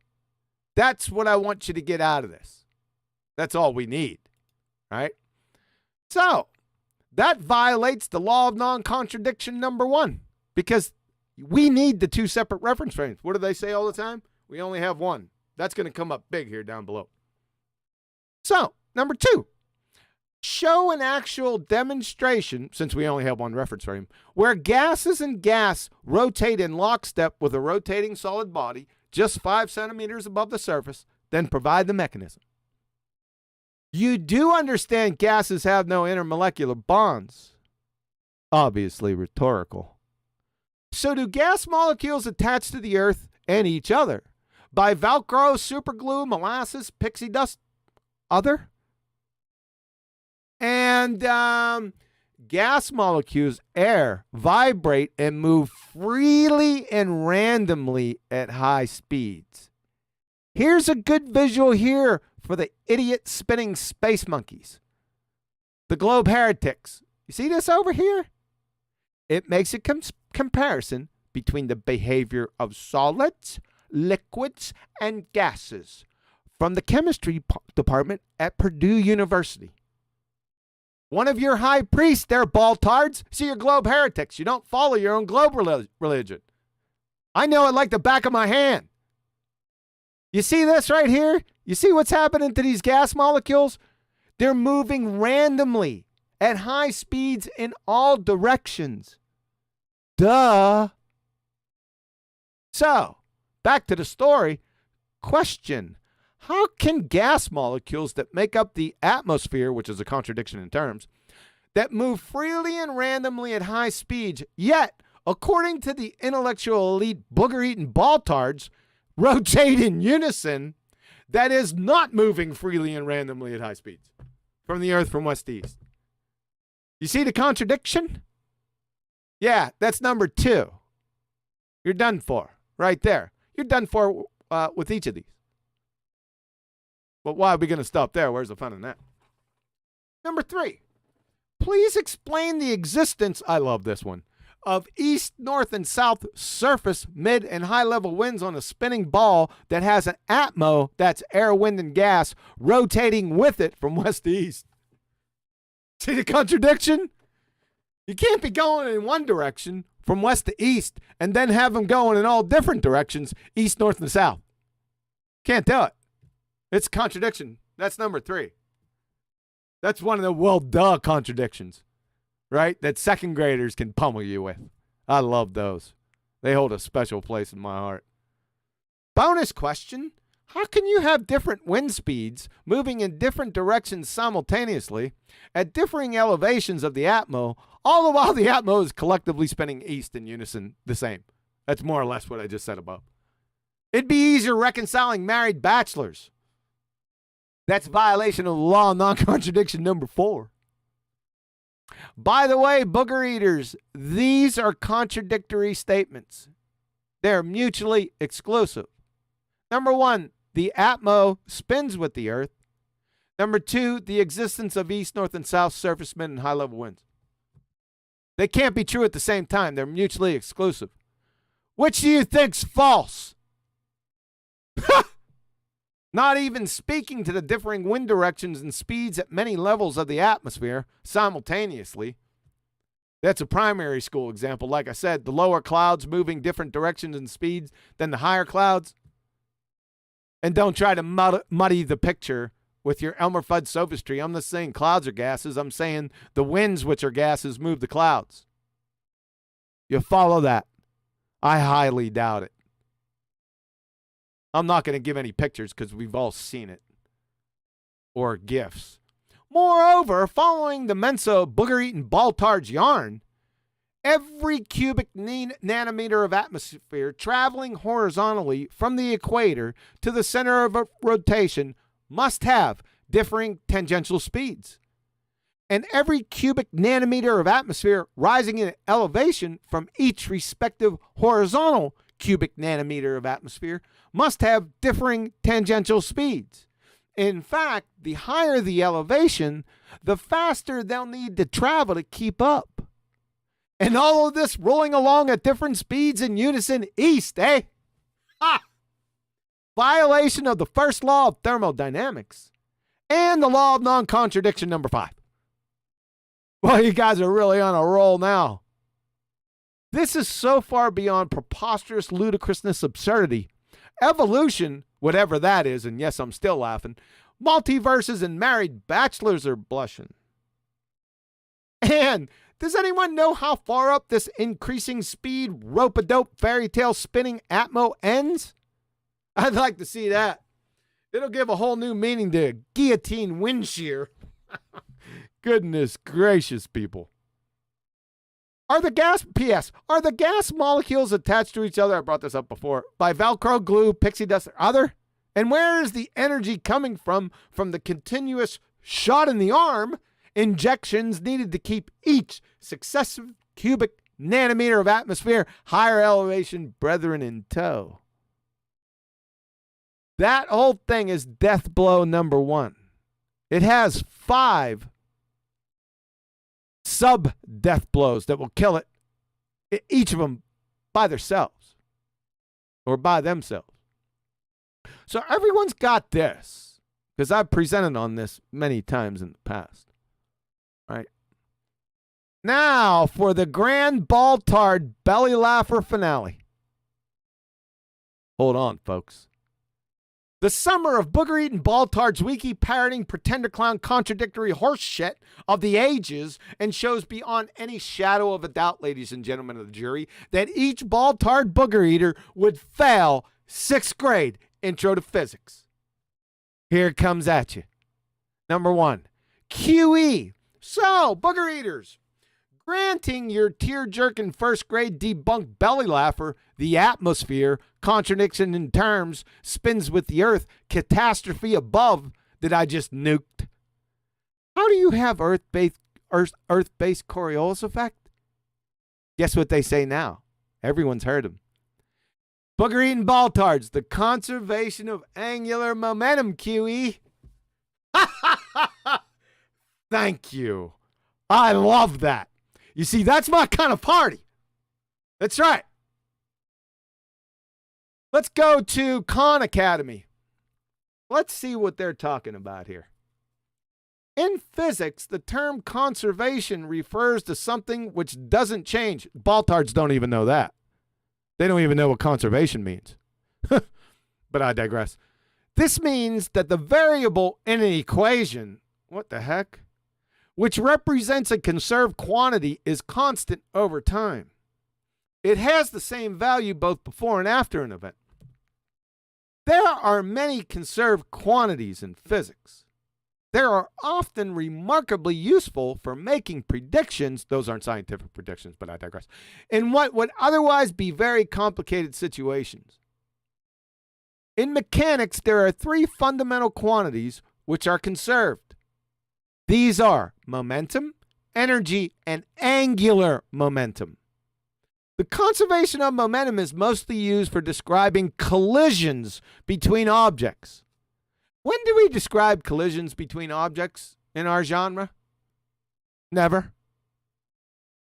That's what I want you to get out of this. That's all we need, right? So that violates the law of non-contradiction number 1 because we need the 2 separate reference frames. What do they say all the time? We only have one. That's going to come up big here down below. So, number 2, show an actual demonstration, since we only have one reference frame, where gases and gas rotate in lockstep with a rotating solid body just 5 centimeters above the surface, then provide the mechanism. You do understand gases have no intermolecular bonds. Obviously rhetorical. So do gas molecules attach to the Earth and each other by Velcro, superglue, molasses, pixie dust, other? And gas molecules, air, vibrate and move freely and randomly at high speeds. Here's a good visual here for the idiot spinning space monkeys. The globe heretics. You see this over here? It makes a comparison between the behavior of solids, liquids, and gases from the chemistry department at Purdue University. One of your high priests there, BallTARDs. See, your globe heretics. You don't follow your own globe religion. I know it like the back of my hand. You see this right here? You see what's happening to these gas molecules? They're moving randomly at high speeds in all directions. Duh. So, back to the story. Question. How can gas molecules that make up the atmosphere, which is a contradiction in terms, that move freely and randomly at high speeds, yet, according to the intellectual elite booger-eating BallTARDs, rotate in unison, that is not moving freely and randomly at high speeds from the Earth from west to east? You see the contradiction? Yeah, that's number 2. You're done for, right there. You're done for with each of these. But why are we going to stop there? Where's the fun in that? Number 3, please explain the existence, I love this one, of east, north, and south surface, mid, and high-level winds on a spinning ball that has an atmo, that's air, wind, and gas, rotating with it from west to east. See the contradiction? You can't be going in one direction from west to east and then have them going in all different directions, east, north, and south. Can't do it. It's a contradiction. That's number 3. That's one of the well duh contradictions, right? That second graders can pummel you with. I love those. They hold a special place in my heart. Bonus question. How can you have different wind speeds moving in different directions simultaneously at differing elevations of the atmo, all the while the atmo is collectively spinning east in unison the same? That's more or less what I just said above. It'd be easier reconciling married bachelors. That's violation of the law of non-contradiction number 4. By the way, booger eaters, these are contradictory statements. They're mutually exclusive. Number 1, the atmo spins with the Earth. Number 2, the existence of east, north, and south surface, mid, and high-level winds. They can't be true at the same time. They're mutually exclusive. Which do you think's false? Not even speaking to the differing wind directions and speeds at many levels of the atmosphere simultaneously. That's a primary school example. Like I said, the lower clouds moving different directions and speeds than the higher clouds. And don't try to muddy the picture with your Elmer Fudd sophistry. I'm not saying clouds are gases. I'm saying the winds, which are gases, move the clouds. You follow that? I highly doubt it. I'm not going to give any pictures because we've all seen it. Or GIFs. Moreover, following the Mensa booger-eating BallTARD's yarn, every cubic nanometer of atmosphere traveling horizontally from the equator to the center of a rotation must have differing tangential speeds. And every cubic nanometer of atmosphere rising in elevation from each respective horizontal cubic nanometer of atmosphere must have differing tangential speeds. In fact, the higher the elevation, the faster they'll need to travel to keep up. And all of this rolling along at different speeds in unison east, eh? Ha! Violation of the first law of thermodynamics and the law of non-contradiction number 5. Well, you guys are really on a roll now. This is so far beyond preposterous ludicrousness absurdity. Evolution, whatever that is, and yes, I'm still laughing, multiverses and married bachelors are blushing. And does anyone know how far up this increasing speed, rope-a-dope, fairy tale spinning atmo ends? I'd like to see that. It'll give a whole new meaning to guillotine wind shear. Goodness gracious, people. Are the gas molecules attached to each other? I brought this up before. By Velcro, glue, pixie dust, or other? And where is the energy coming from the continuous shot in the arm injections needed to keep each successive cubic nanometer of atmosphere higher elevation brethren in tow? That whole thing is death blow number 1. It has 5 sub-death blows that will kill it, each of them by themselves or by themselves. So everyone's got this, because I've presented on this many times in the past. Right? Now for the grand BallTARD belly laugher finale. Hold on, folks. The summer of booger-eating BallTARD's wiki parroting pretender clown contradictory horse shit of the ages and shows beyond any shadow of a doubt, ladies and gentlemen of the jury, that each BallTARD booger eater would fail 6th grade intro to physics. Here it comes at you. Number 1, QE. So, booger eaters, granting your tear-jerking 1st grade debunked belly laugher, the atmosphere, contradiction in terms, spins with the earth, catastrophe above that I just nuked. How do you have Earth-based Coriolis effect? Guess what they say now? Everyone's heard them. Booger-eating BallTARDs, the conservation of angular momentum, QE. Thank you. I love that. You see, that's my kind of party. That's right. Let's go to Khan Academy. Let's see what they're talking about here. In physics, the term conservation refers to something which doesn't change. BallTARDs don't even know that. They don't even know what conservation means. But I digress. This means that the variable in an equation, what the heck, which represents a conserved quantity, is constant over time. It has the same value both before and after an event. There are many conserved quantities in physics. They are often remarkably useful for making predictions. Those aren't scientific predictions, but I digress. In what would otherwise be very complicated situations. In mechanics, there are 3 fundamental quantities which are conserved. These are momentum, energy, and angular momentum. The conservation of momentum is mostly used for describing collisions between objects. When do we describe collisions between objects in our genre? Never.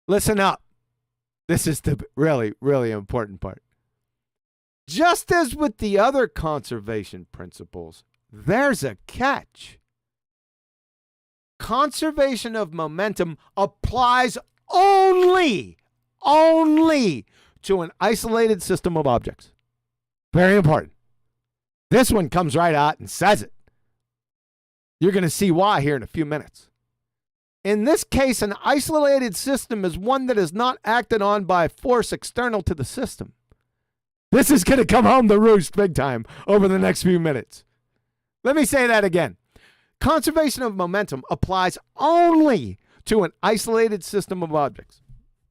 Listen up. This is the really, really important part. Just as with the other conservation principles, there's a catch. Conservation of momentum applies only to an isolated system of objects. Very important. This one comes right out and says it. You're going to see why here in a few minutes. In this case, an isolated system is one that is not acted on by a force external to the system. This is going to come home to roost big time over the next few minutes. Let me say that again. Conservation of momentum applies only to an isolated system of objects.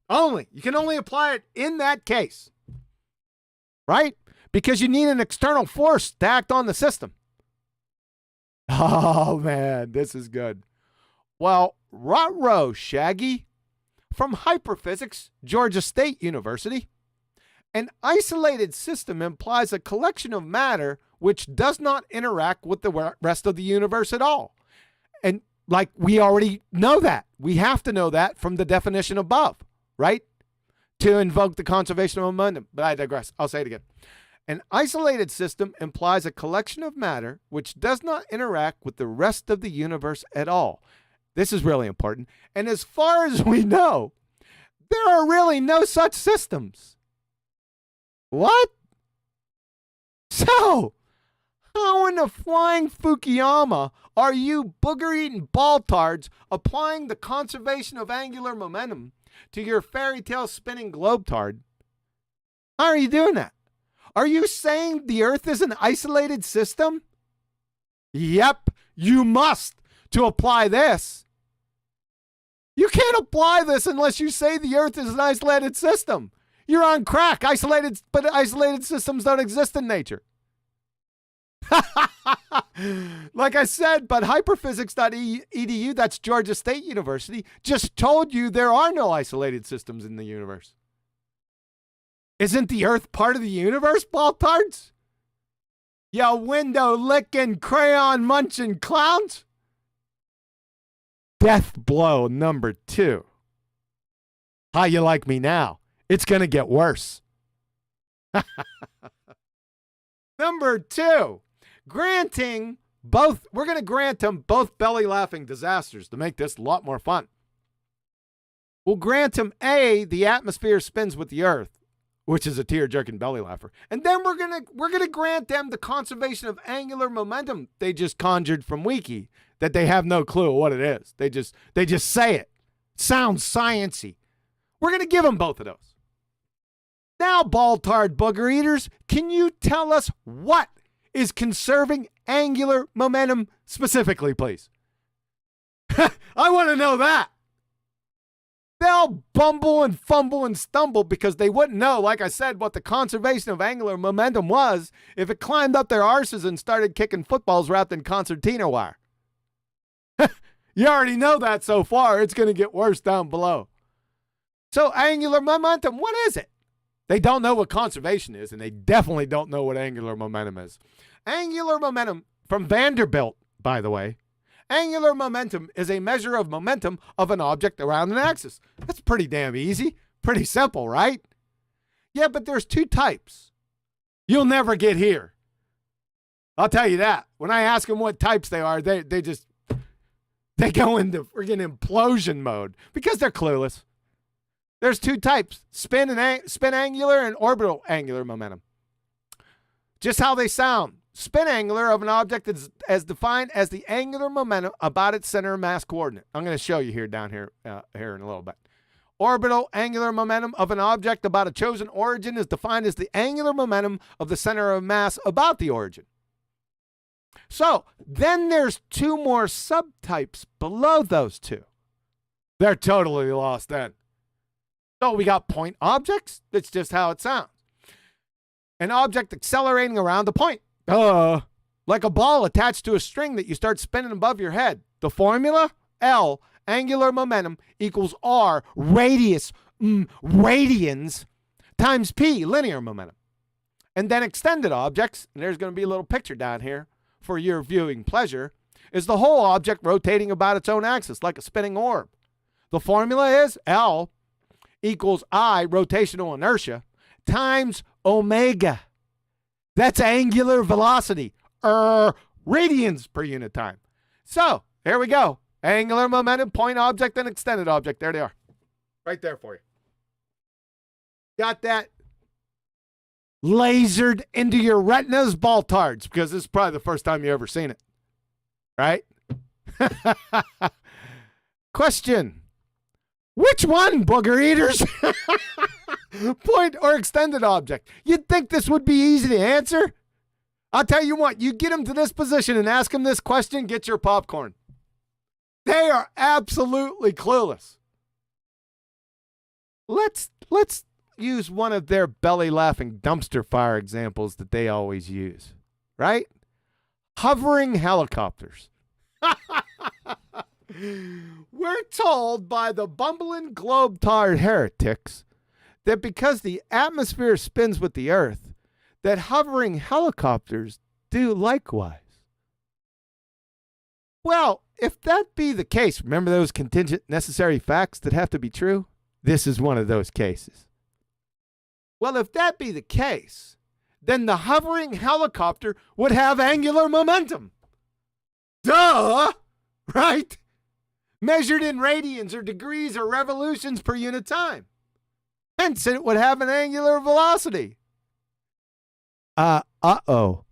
Only. You can only apply it in that case. Right? Because you need an external force to act on the system. Oh, man, this is good. Well, ruh-roh, Shaggy. From Hyperphysics, Georgia State University. An isolated system implies a collection of matter which does not interact with the rest of the universe at all. And like we already know that. We have to know that from the definition above, right? To invoke the conservation of momentum. But I digress. I'll say it again. An isolated system implies a collection of matter which does not interact with the rest of the universe at all. This is really important. And as far as we know, there are really no such systems. What? So, how in the flying Fukuyama are you booger-eating BallTARDs applying the conservation of angular momentum to your fairy tale spinning globetard? How are you doing that? Are you saying the Earth is an isolated system? Yep, you must to apply this. You can't apply this unless you say the Earth is an isolated system. You're on crack. But isolated systems don't exist in nature. Like I said, but hyperphysics.edu, that's Georgia State University, just told you there are no isolated systems in the universe. Isn't the Earth part of the universe, BallTARDs? You window-licking, crayon-munching clowns? Death blow number 2. How you like me now? It's going to get worse. Number 2, granting both, we're going to grant them both belly-laughing disasters to make this a lot more fun. We'll grant them A, the atmosphere spins with the Earth, which is a tear-jerking belly laugher. And then we're gonna grant them the conservation of angular momentum they just conjured from Wiki, that they have no clue what it is. They just say it. Sounds science-y. We're gonna give them both of those. Now, BallTARD booger eaters, can you tell us what is conserving angular momentum specifically, please? I want to know that. They'll bumble and fumble and stumble because they wouldn't know, like I said, what the conservation of angular momentum was if it climbed up their arses and started kicking footballs wrapped in concertina wire. You already know that so far. It's going to get worse down below. So angular momentum, what is it? They don't know what conservation is, and they definitely don't know what angular momentum is. Angular momentum, from Vanderbilt, by the way, angular momentum is a measure of momentum of an object around an axis. That's pretty damn easy. Pretty simple, right? Yeah, but there's 2 types. You'll never get here. I'll tell you that. When I ask them what types they are, they go into friggin' implosion mode because they're clueless. There's 2 types, spin angular and orbital angular momentum. Just how they sound. Spin angular of an object is as defined as the angular momentum about its center of mass coordinate. I'm going to show you here down here in a little bit. Orbital angular momentum of an object about a chosen origin is defined as the angular momentum of the center of mass about the origin. So then there's 2 more subtypes below those 2. They're totally lost then. So we got point objects. That's just how it sounds. An object accelerating around a point. Like a ball attached to a string that you start spinning above your head. The formula, L, angular momentum, equals R, radians, times P, linear momentum. And then extended objects, and there's going to be a little picture down here for your viewing pleasure, is the whole object rotating about its own axis like a spinning orb. The formula is L equals I, rotational inertia, times omega. That's angular velocity, radians per unit time. So, here we go. Angular momentum, point object, and extended object. There they are. Right there for you. Got that lasered into your retinas, BallTARDs, because this is probably the first time you've ever seen it. Right? Question. Which one, booger eaters? Point or extended object? You'd think this would be easy to answer. I'll tell you what, you get them to this position and ask them this question, get your popcorn. They are absolutely clueless. Let's use one of their belly-laughing dumpster fire examples that they always use, right? Hovering helicopters. We're told by the bumbling globe-tard heretics that because the atmosphere spins with the Earth, that hovering helicopters do likewise. Well, if that be the case, remember those contingent necessary facts that have to be true? This is one of those cases. Well, if that be the case, then the hovering helicopter would have angular momentum. Duh! Right? Measured in radians or degrees or revolutions per unit time. Hence, it would have an angular velocity. Uh-oh.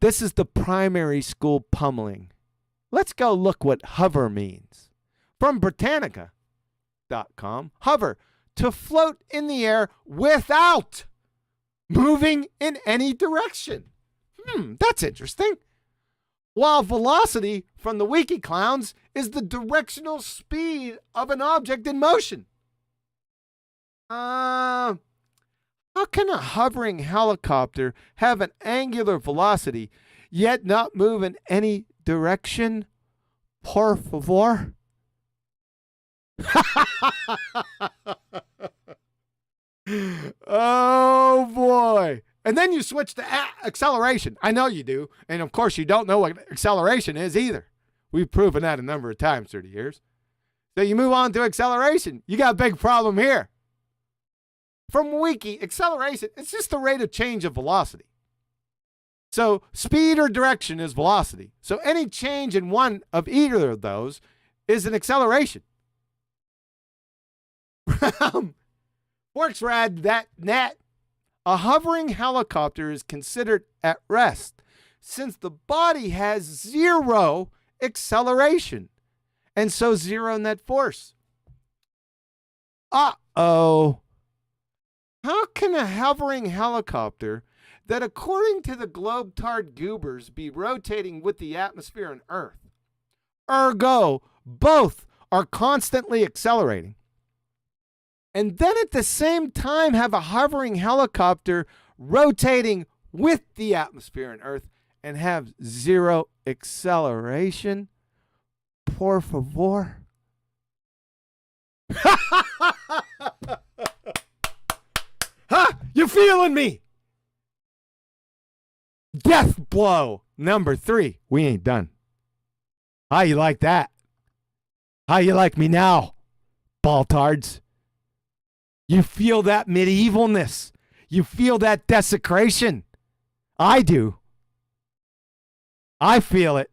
This is the primary school pummeling. Let's go look what hover means. From Britannica.com, hover, to float in the air without moving in any direction. That's interesting. while velocity from the wiki clowns is the directional speed of an object in motion. How can a hovering helicopter have an angular velocity yet not move in any direction? Por favor. Oh boy. And then you switch to acceleration. I know you do. And of course you don't know what acceleration is either. We've proven that a number of times through the years. So you move on to acceleration. You got a big problem here. From Wiki, acceleration, it's just the rate of change of velocity. So speed or direction is velocity. So any change in one of either of those is an acceleration. WorksRad.net. A hovering helicopter is considered at rest since the body has zero acceleration and so zero net force. Uh-oh. How can a hovering helicopter that, according to the BallTARD goobers, be rotating with the atmosphere and Earth? Ergo, both are constantly accelerating. And then at the same time have a hovering helicopter rotating with the atmosphere and Earth and have zero acceleration? Por favor. Huh? You feeling me? Death blow number 3. We ain't done. How you like that? How you like me now, BallTARDs? You feel that medievalness. You feel that desecration. I do. I feel it.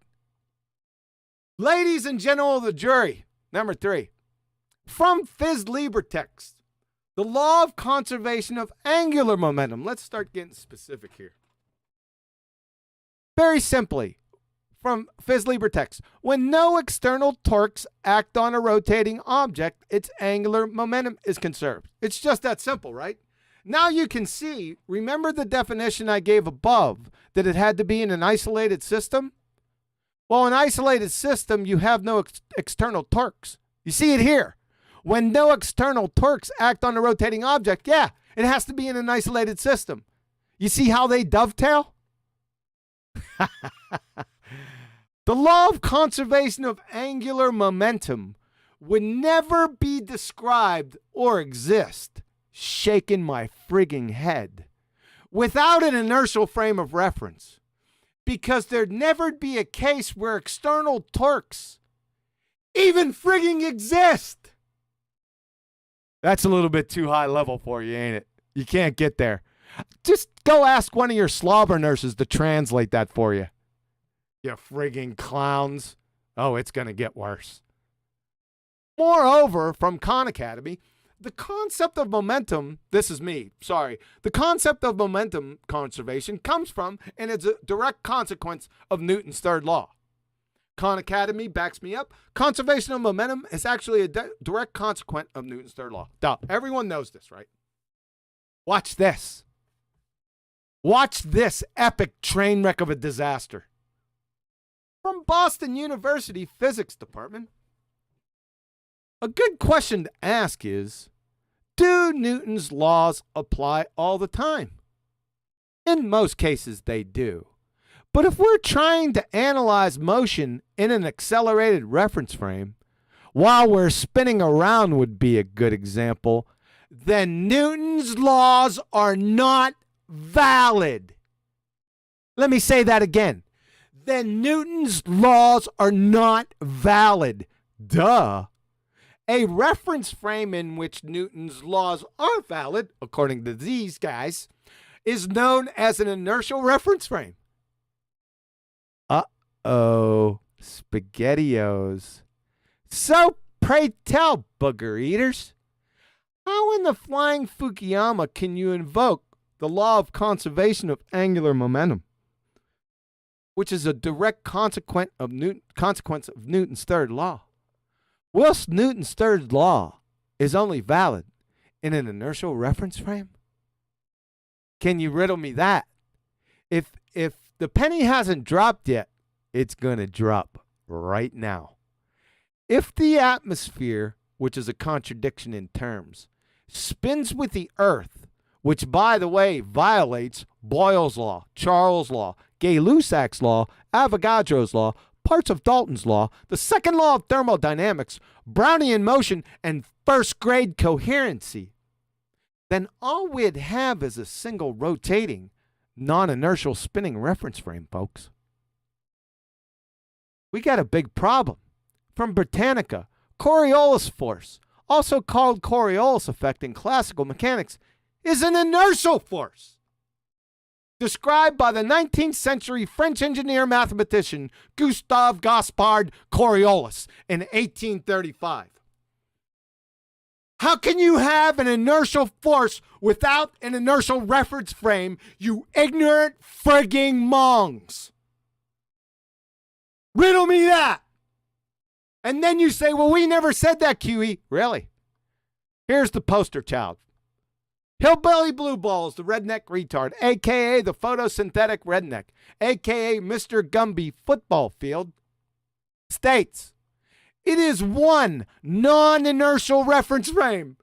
Ladies and gentlemen of the jury, number 3. From Phys Liber text, the law of conservation of angular momentum. Let's start getting specific here. Very simply, from Phys Liber text, when no external torques act on a rotating object, its angular momentum is conserved. It's just that simple, right? Now you can see, remember the definition I gave above, that it had to be in an isolated system? Well, in an isolated system, you have no external torques. You see it here. When no external torques act on a rotating object, yeah, it has to be in an isolated system. You see how they dovetail? The law of conservation of angular momentum would never be described or exist, shaking my frigging head, without an inertial frame of reference. Because there'd never be a case where external torques even frigging exist. That's a little bit too high level for you, ain't it? You can't get there. Just go ask one of your slobber nurses to translate that for you. You frigging clowns. Oh, it's going to get worse. Moreover, from Khan Academy, the concept of momentum, this is me, sorry. The concept of momentum conservation comes from and is a direct consequence of Newton's third law. Khan Academy backs me up. Conservation of momentum is actually a direct consequence of Newton's third law. Duh. Everyone knows this, right? Watch this. Watch this epic train wreck of a disaster. From Boston University Physics Department, a good question to ask is, do Newton's laws apply all the time? In most cases, they do. But if we're trying to analyze motion in an accelerated reference frame, while we're spinning around would be a good example, then Newton's laws are not valid. Let me say that again. Then Newton's laws are not valid. Duh. A reference frame in which Newton's laws are valid, according to these guys, is known as an inertial reference frame. Uh-oh, SpaghettiOs. So pray tell, booger eaters, how in the flying Fukuyama can you invoke the law of conservation of angular momentum, which is a direct consequence of Newton's third law, whilst Newton's third law is only valid in an inertial reference frame? Can you riddle me that? If the penny hasn't dropped yet, it's going to drop right now. If the atmosphere, which is a contradiction in terms, spins with the Earth, which, by the way, violates Boyle's law, Charles' law, Gay-Lussac's law, Avogadro's law, parts of Dalton's law, the second law of thermodynamics, Brownian motion, and first-grade coherency, then all we'd have is a single rotating, non-inertial spinning reference frame, folks. We got a big problem. From Britannica, Coriolis force, also called Coriolis effect in classical mechanics, is an inertial force, described by the 19th century French engineer mathematician Gustave Gaspard Coriolis in 1835. How can you have an inertial force without an inertial reference frame, you ignorant frigging mongs? Riddle me that. And then you say, well, we never said that, QE. Really? Here's the poster child. Hillbilly Blue Balls, the redneck retard, a.k.a. the photosynthetic redneck, a.k.a. Mr. Gumby football field, states, it is one non-inertial reference frame.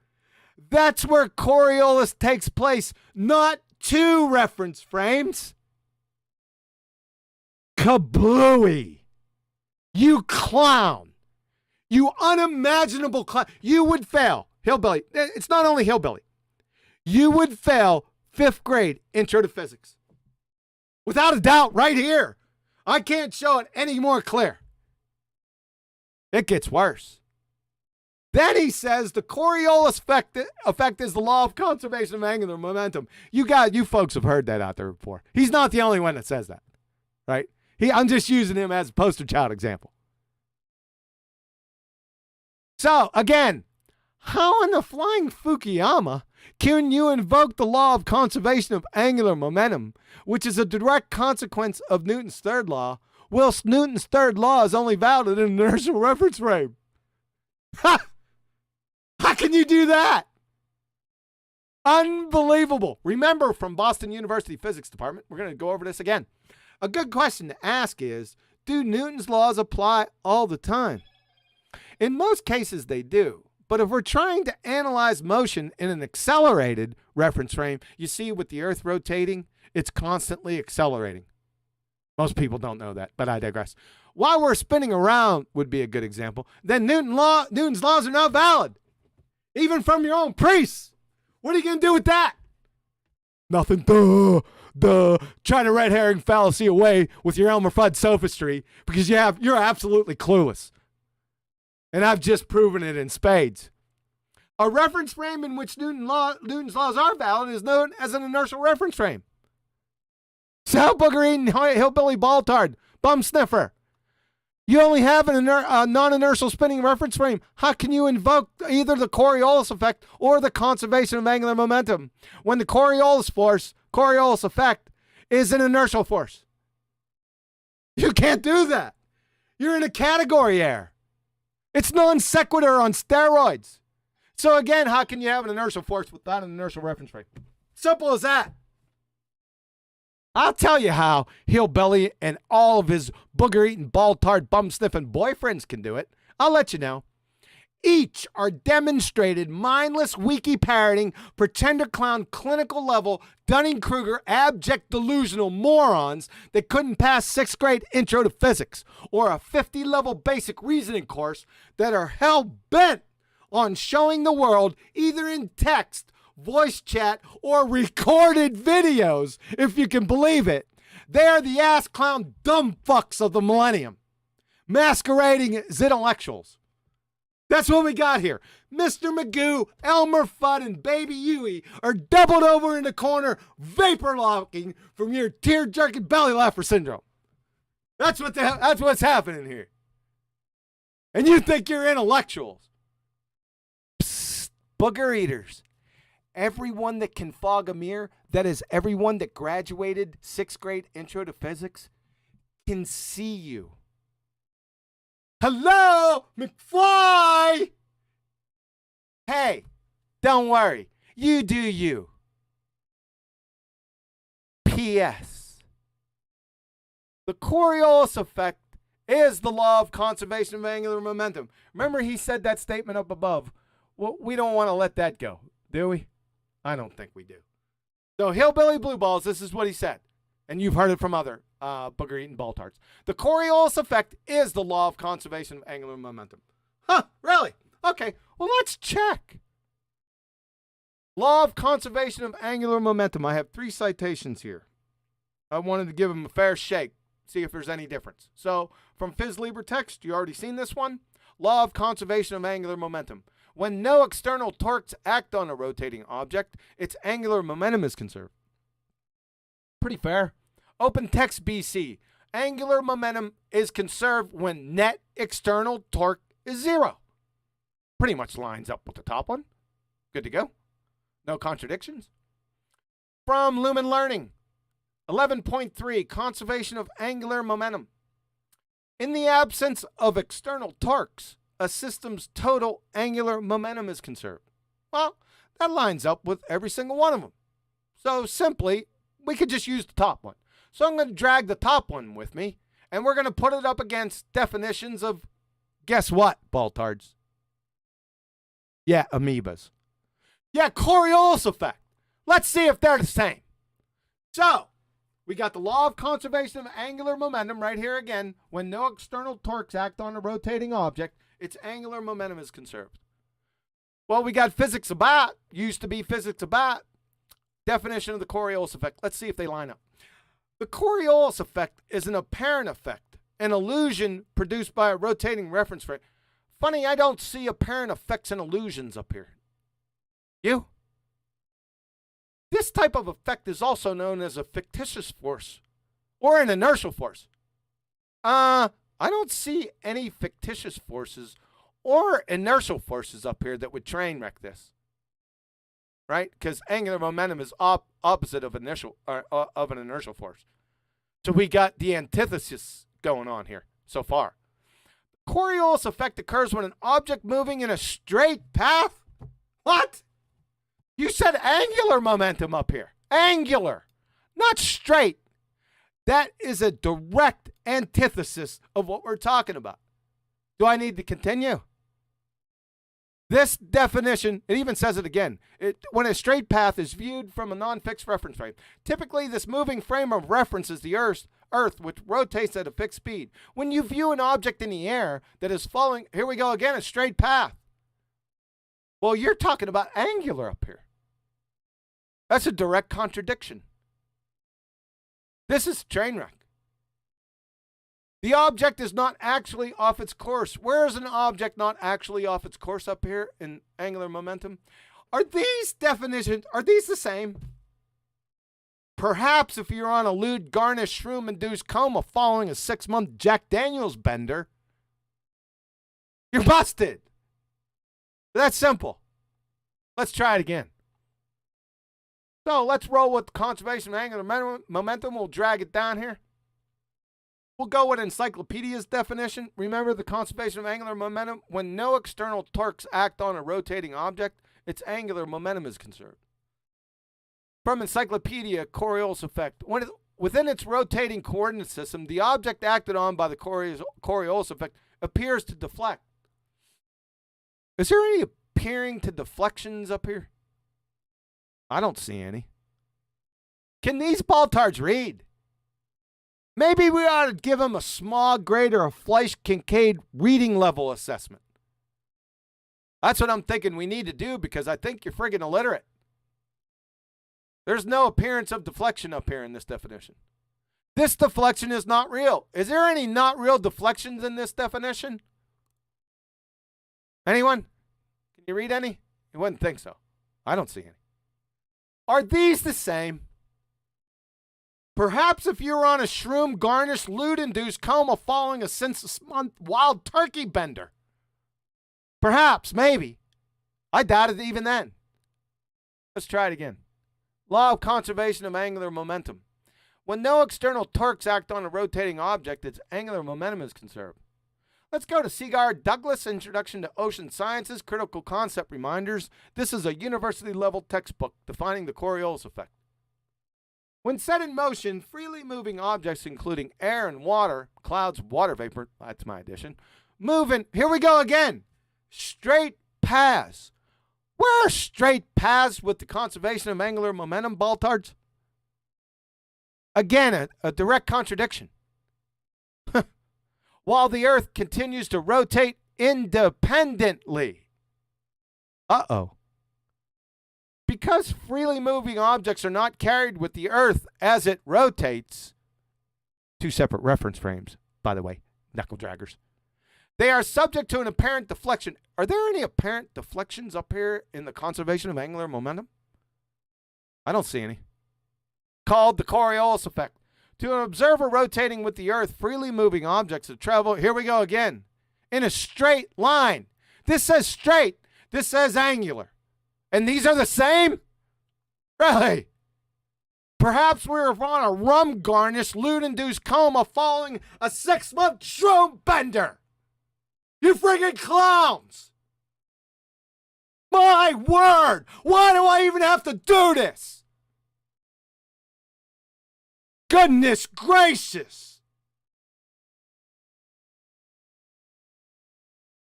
That's where Coriolis takes place, not two reference frames. Kablooey. You clown. You unimaginable clown. You would fail. Hillbilly. It's not only hillbilly. You would fail 5th grade intro to physics. Without a doubt, right here. I can't show it any more clear. It gets worse. Then he says the Coriolis effect is the law of conservation of angular momentum. You folks have heard that out there before. He's not the only one that says that, right? I'm just using him as a poster child example. So, again, how in the flying Fukuyama can you invoke the law of conservation of angular momentum, which is a direct consequence of Newton's third law, whilst Newton's third law is only valid in an inertial reference frame? Ha! How can you do that? Unbelievable. Remember, from Boston University Physics Department, we're going to go over this again. A good question to ask is, do Newton's laws apply all the time? In most cases, they do. But if we're trying to analyze motion in an accelerated reference frame, you see with the Earth rotating, it's constantly accelerating. Most people don't know that, but I digress. While we're spinning around would be a good example. Then Newton's laws are not valid. Even from your own priests. What are you going to do with that? Nothing. Duh. Trying to red herring fallacy away with your Elmer Fudd sophistry because you're absolutely clueless. And I've just proven it in spades. A reference frame in which Newton's laws are valid is known as an inertial reference frame. So, booger-eating hillbilly BallTARD, bum sniffer. You only have a non-inertial spinning reference frame. How can you invoke either the Coriolis effect or the conservation of angular momentum when the Coriolis effect, is an inertial force? You can't do that. You're in a category error. It's non sequitur on steroids. So again, how can you have an inertial force without an inertial reference frame? Simple as that. I'll tell you how Hillbilly and all of his booger-eating, BallTARD, bum-sniffing boyfriends can do it. I'll let you know. Each are demonstrated mindless, wiki-parroting, pretender clown, clinical level, Dunning-Kruger, abject delusional morons that couldn't pass 6th grade intro to physics or a 50-level basic reasoning course that are hell-bent on showing the world either in text, voice chat, or recorded videos, if you can believe it. They are the ass clown dumb fucks of the millennium, masquerading as intellectuals. That's what we got here. Mr. Magoo, Elmer Fudd, and Baby Huey are doubled over in the corner, vapor locking from your tear-jerking belly laugher syndrome. That's what's happening here. And you think you're intellectuals. Psst, booger eaters. Everyone that can fog a mirror, that is everyone that graduated 6th grade intro to physics, can see you. Hello, McFly! Hey, don't worry. You do you. P.S. The Coriolis effect is the law of conservation of angular momentum. Remember he said that statement up above. Well, we don't want to let that go, do we? I don't think we do. So Hillbilly Blue Balls, this is what he said. And you've heard it from other booger-eating BallTARDs. The Coriolis effect is the law of conservation of angular momentum. Huh, really? Okay, well, let's check. Law of conservation of angular momentum. I have 3 citations here. I wanted to give them a fair shake, see if there's any difference. So, from Phys Libre text, you already seen this one. Law of conservation of angular momentum. When no external torques act on a rotating object, its angular momentum is conserved. Pretty fair. Open text BC. Angular momentum is conserved when net external torque is 0. Pretty much lines up with the top one. Good to go. No contradictions. From Lumen Learning. 11.3, conservation of angular momentum. In the absence of external torques, a system's total angular momentum is conserved. Well, that lines up with every single one of them. So simply, we could just use the top one. So I'm going to drag the top one with me, and we're going to put it up against definitions of, guess what, BallTARDs? Yeah, amoebas. Yeah, Coriolis effect. Let's see if they're the same. So, we got the law of conservation of angular momentum right here again. When no external torques act on a rotating object, its angular momentum is conserved. Well, we got physics about, used to be physics about, definition of the Coriolis effect. Let's see if they line up. The Coriolis effect is an apparent effect, an illusion produced by a rotating reference frame. Funny, I don't see apparent effects and illusions up here. You? This type of effect is also known as a fictitious force or an inertial force. I don't see any fictitious forces or inertial forces up here that would train wreck this. Right? Because angular momentum is opposite of an inertial force. So we got the antithesis going on here so far. The Coriolis effect occurs when an object moving in a straight path. What? You said angular momentum up here. Angular, not straight. That is a direct antithesis of what we're talking about. Do I need to continue? This definition, it even says it again. When a straight path is viewed from a non-fixed reference frame, typically this moving frame of reference is the Earth, which rotates at a fixed speed. When you view an object in the air that is following, here we go again, a straight path. Well, you're talking about angular up here. That's a direct contradiction. This is train wreck. The object is not actually off its course. Where is an object not actually off its course up here in angular momentum? Are these definitions, are these the same? Perhaps if you're on a lewd, garnished, shroom-induced coma following a 6-month Jack Daniels bender, you're busted. That's simple. Let's try it again. So let's roll with conservation of angular momentum. We'll drag it down here. We'll go with Encyclopedia's definition. Remember the conservation of angular momentum. When no external torques act on a rotating object, its angular momentum is conserved. From Encyclopedia, Coriolis effect. Within its rotating coordinate system, the object acted on by the Coriolis effect appears to deflect. Is there any appearing to deflections up here? I don't see any. Can these BallTARDs read? Maybe we ought to give them a small grade or a Fleisch-Kincaid reading level assessment. That's what I'm thinking we need to do because I think you're friggin' illiterate. There's no appearance of deflection up here in this definition. This deflection is not real. Is there any not real deflections in this definition? Anyone? Can you read any? You wouldn't think so. I don't see any. Are these the same? Perhaps if you were on a shroom, garnished, lewd-induced coma following a 6-month wild turkey bender. Perhaps, maybe. I doubt it even then. Let's try it again. Law of conservation of angular momentum. When no external torques act on a rotating object, its angular momentum is conserved. Let's go to Seagar Douglas, Introduction to Ocean Sciences, Critical Concept Reminders. This is a university-level textbook defining the Coriolis effect. When set in motion, freely moving objects, including air and water, clouds, water vapor, that's my addition, moving, here we go again, straight paths. Where are straight paths with the conservation of angular momentum, BallTARDs? Again, a direct contradiction. While the Earth continues to rotate independently. Uh-oh. Because freely moving objects are not carried with the Earth as it rotates, two separate reference frames, by the way, knuckle draggers, they are subject to an apparent deflection. Are there any apparent deflections up here in the conservation of angular momentum? I don't see any. Called the Coriolis effect. To an observer rotating with the Earth, freely moving objects that travel, here we go again, in a straight line. This says straight, this says angular. And these are the same? Really? Perhaps we're on a rum-garnished, loot-induced coma following a 6-month shroom bender. You friggin' clowns! My word! Why do I even have to do this? Goodness gracious!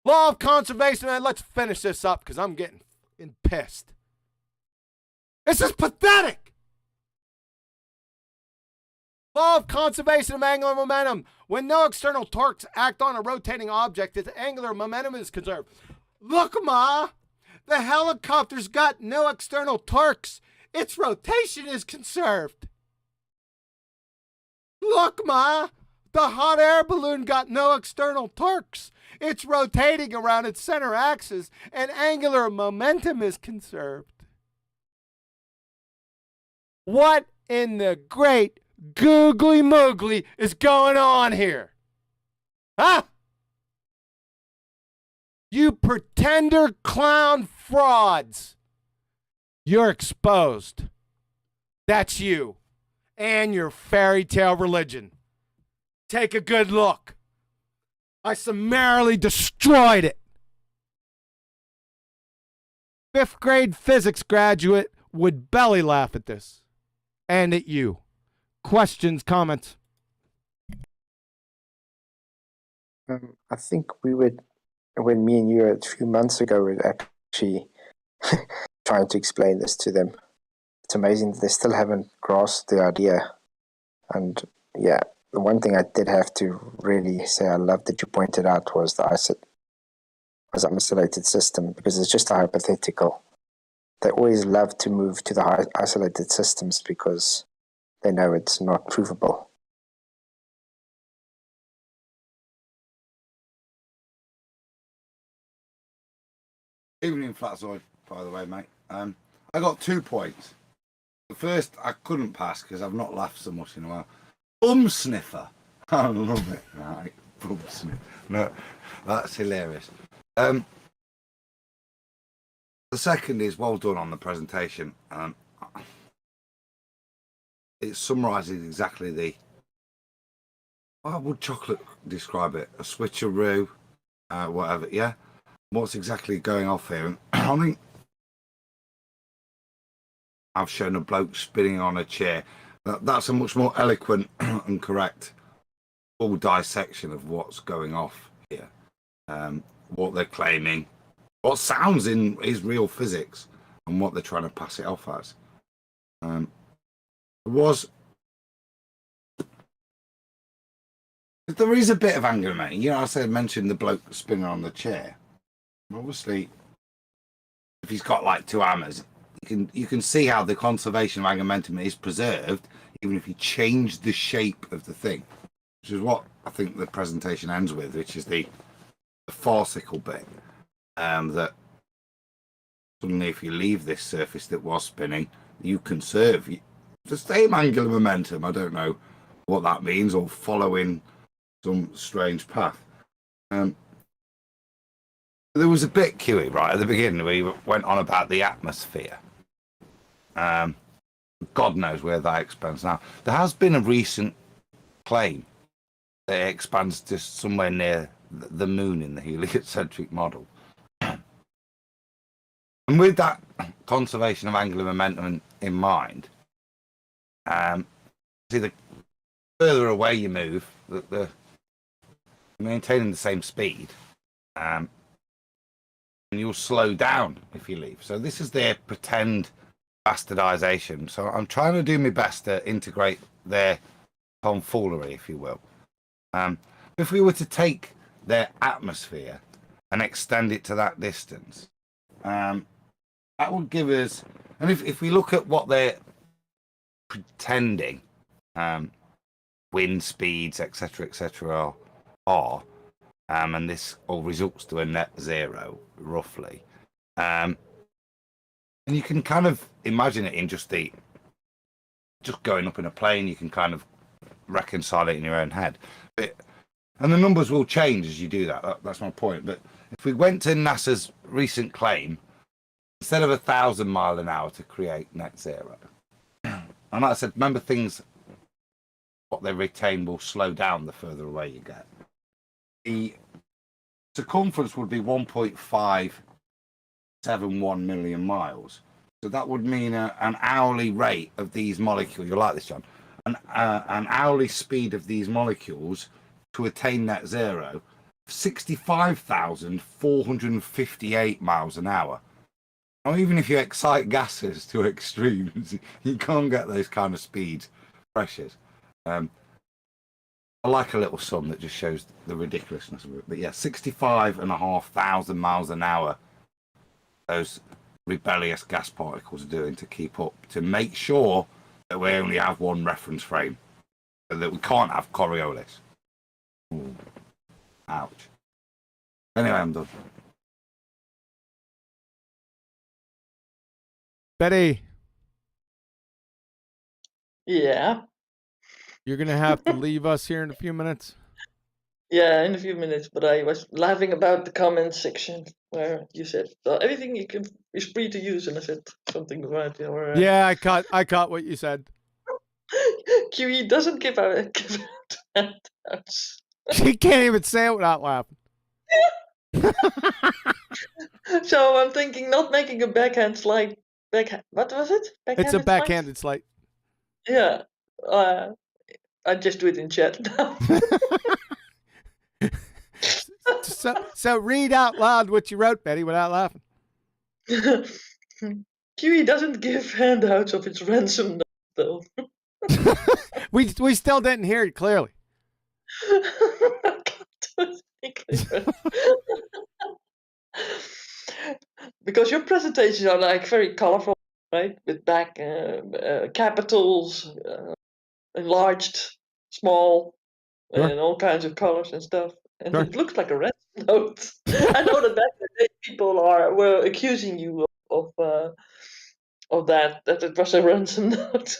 Law of conservation, and let's finish this up because I'm getting pissed. This is pathetic! Law of conservation of angular momentum. When no external torques act on a rotating object, its angular momentum is conserved. Look, Ma! The helicopter's got no external torques. Its rotation is conserved. Look, Ma! The hot air balloon got no external torques. It's rotating around its center axis, and angular momentum is conserved. What in the great googly moogly is going on here? Huh? You pretender clown frauds. You're exposed. That's you. And your fairy tale religion. Take a good look. I summarily destroyed it. 5th grade physics graduate would belly laugh at this. And at you. Questions, comments? I think we would, when me and you a few months ago were actually trying to explain this to them. It's amazing that they still haven't grasped the idea. And yeah, the one thing I did have to really say I love that you pointed out was the isolated system, because it's just a hypothetical. They always love to move to the isolated systems because they know it's not provable. Evening, Flatzoid, by the way, mate. I got 2 points. The first, I couldn't pass because I've not laughed so much in a while. Bum sniffer. I love it. Right, bum sniffer. No, that's hilarious. The second is well done on the presentation. It summarises exactly the, how would chocolate describe it? A switcheroo, whatever, yeah? What's exactly going off here? I think I've shown a bloke spinning on a chair. That's a much more eloquent and correct full dissection of what's going off here. What they're claiming, what sounds in is real physics, and what they're trying to pass it off as. There is a bit of anger momentum. You know, I mentioned the bloke spinning on the chair. Obviously, if he's got like 2 hammers, you can see how the conservation of angular momentum is preserved, even if you change the shape of the thing, which is what I think the presentation ends with, which is the farcical bit. That suddenly, if you leave this surface that was spinning, you conserve the same angular momentum. I don't know what that means, or following some strange path. There was a bit, Kiwi, right at the beginning where you went on about the atmosphere. God knows where that expands now. There has been a recent claim that it expands to somewhere near the moon in the heliocentric model. And with that conservation of angular momentum in mind, See, the further away you move, the maintaining the same speed, and you'll slow down if you leave. So this is their pretend bastardization. So I'm trying to do my best to integrate their tomfoolery, if you will. If we were to take their atmosphere and extend it to that distance, that would give us, and if we look at what they're pretending wind speeds, etc., are, and this all results to a net zero, roughly. And you can kind of imagine it in just going up in a plane. You can kind of reconcile it in your own head. And the numbers will change as you do that. That's my point. But if we went to NASA's recent claim, instead of 1,000 miles an hour to create net zero, and like I said, remember things, what they retain will slow down the further away you get. The circumference would be 1.571 million miles. So that would mean an hourly rate of these molecules. You'll like this, John. An hourly speed of these molecules to attain net zero, 65,458 miles an hour. Now, even if you excite gases to extremes, you can't get those kind of speed pressures. I like a little sum that just shows the ridiculousness of it. But yeah, 65,500 miles an hour, those rebellious gas particles are doing to keep up, to make sure that we only have one reference frame, so that we can't have Coriolis. Ooh. Ouch. Anyway, I'm done. Betty. Yeah. You're going to have to leave us here in a few minutes. Yeah, in a few minutes, but I was laughing about the comments section where you said, well, everything you can is free to use, and I said something about your... Yeah, I caught what you said. QE doesn't give out handouts. She can't even say it without laughing. So I'm thinking not making a backhand slide. What was it? It's a backhanded slide. Yeah. I just do it in chat now. So read out loud what you wrote, Betty, without laughing. QE doesn't give handouts of its ransom, though. we still didn't hear it clearly. Because your presentations are like very colorful, right? With back capitals, enlarged, small, Sure. and all kinds of colors and stuff. And Sure. it looks like a ransom note. I know that back in the day people were accusing you of that it was a ransom note.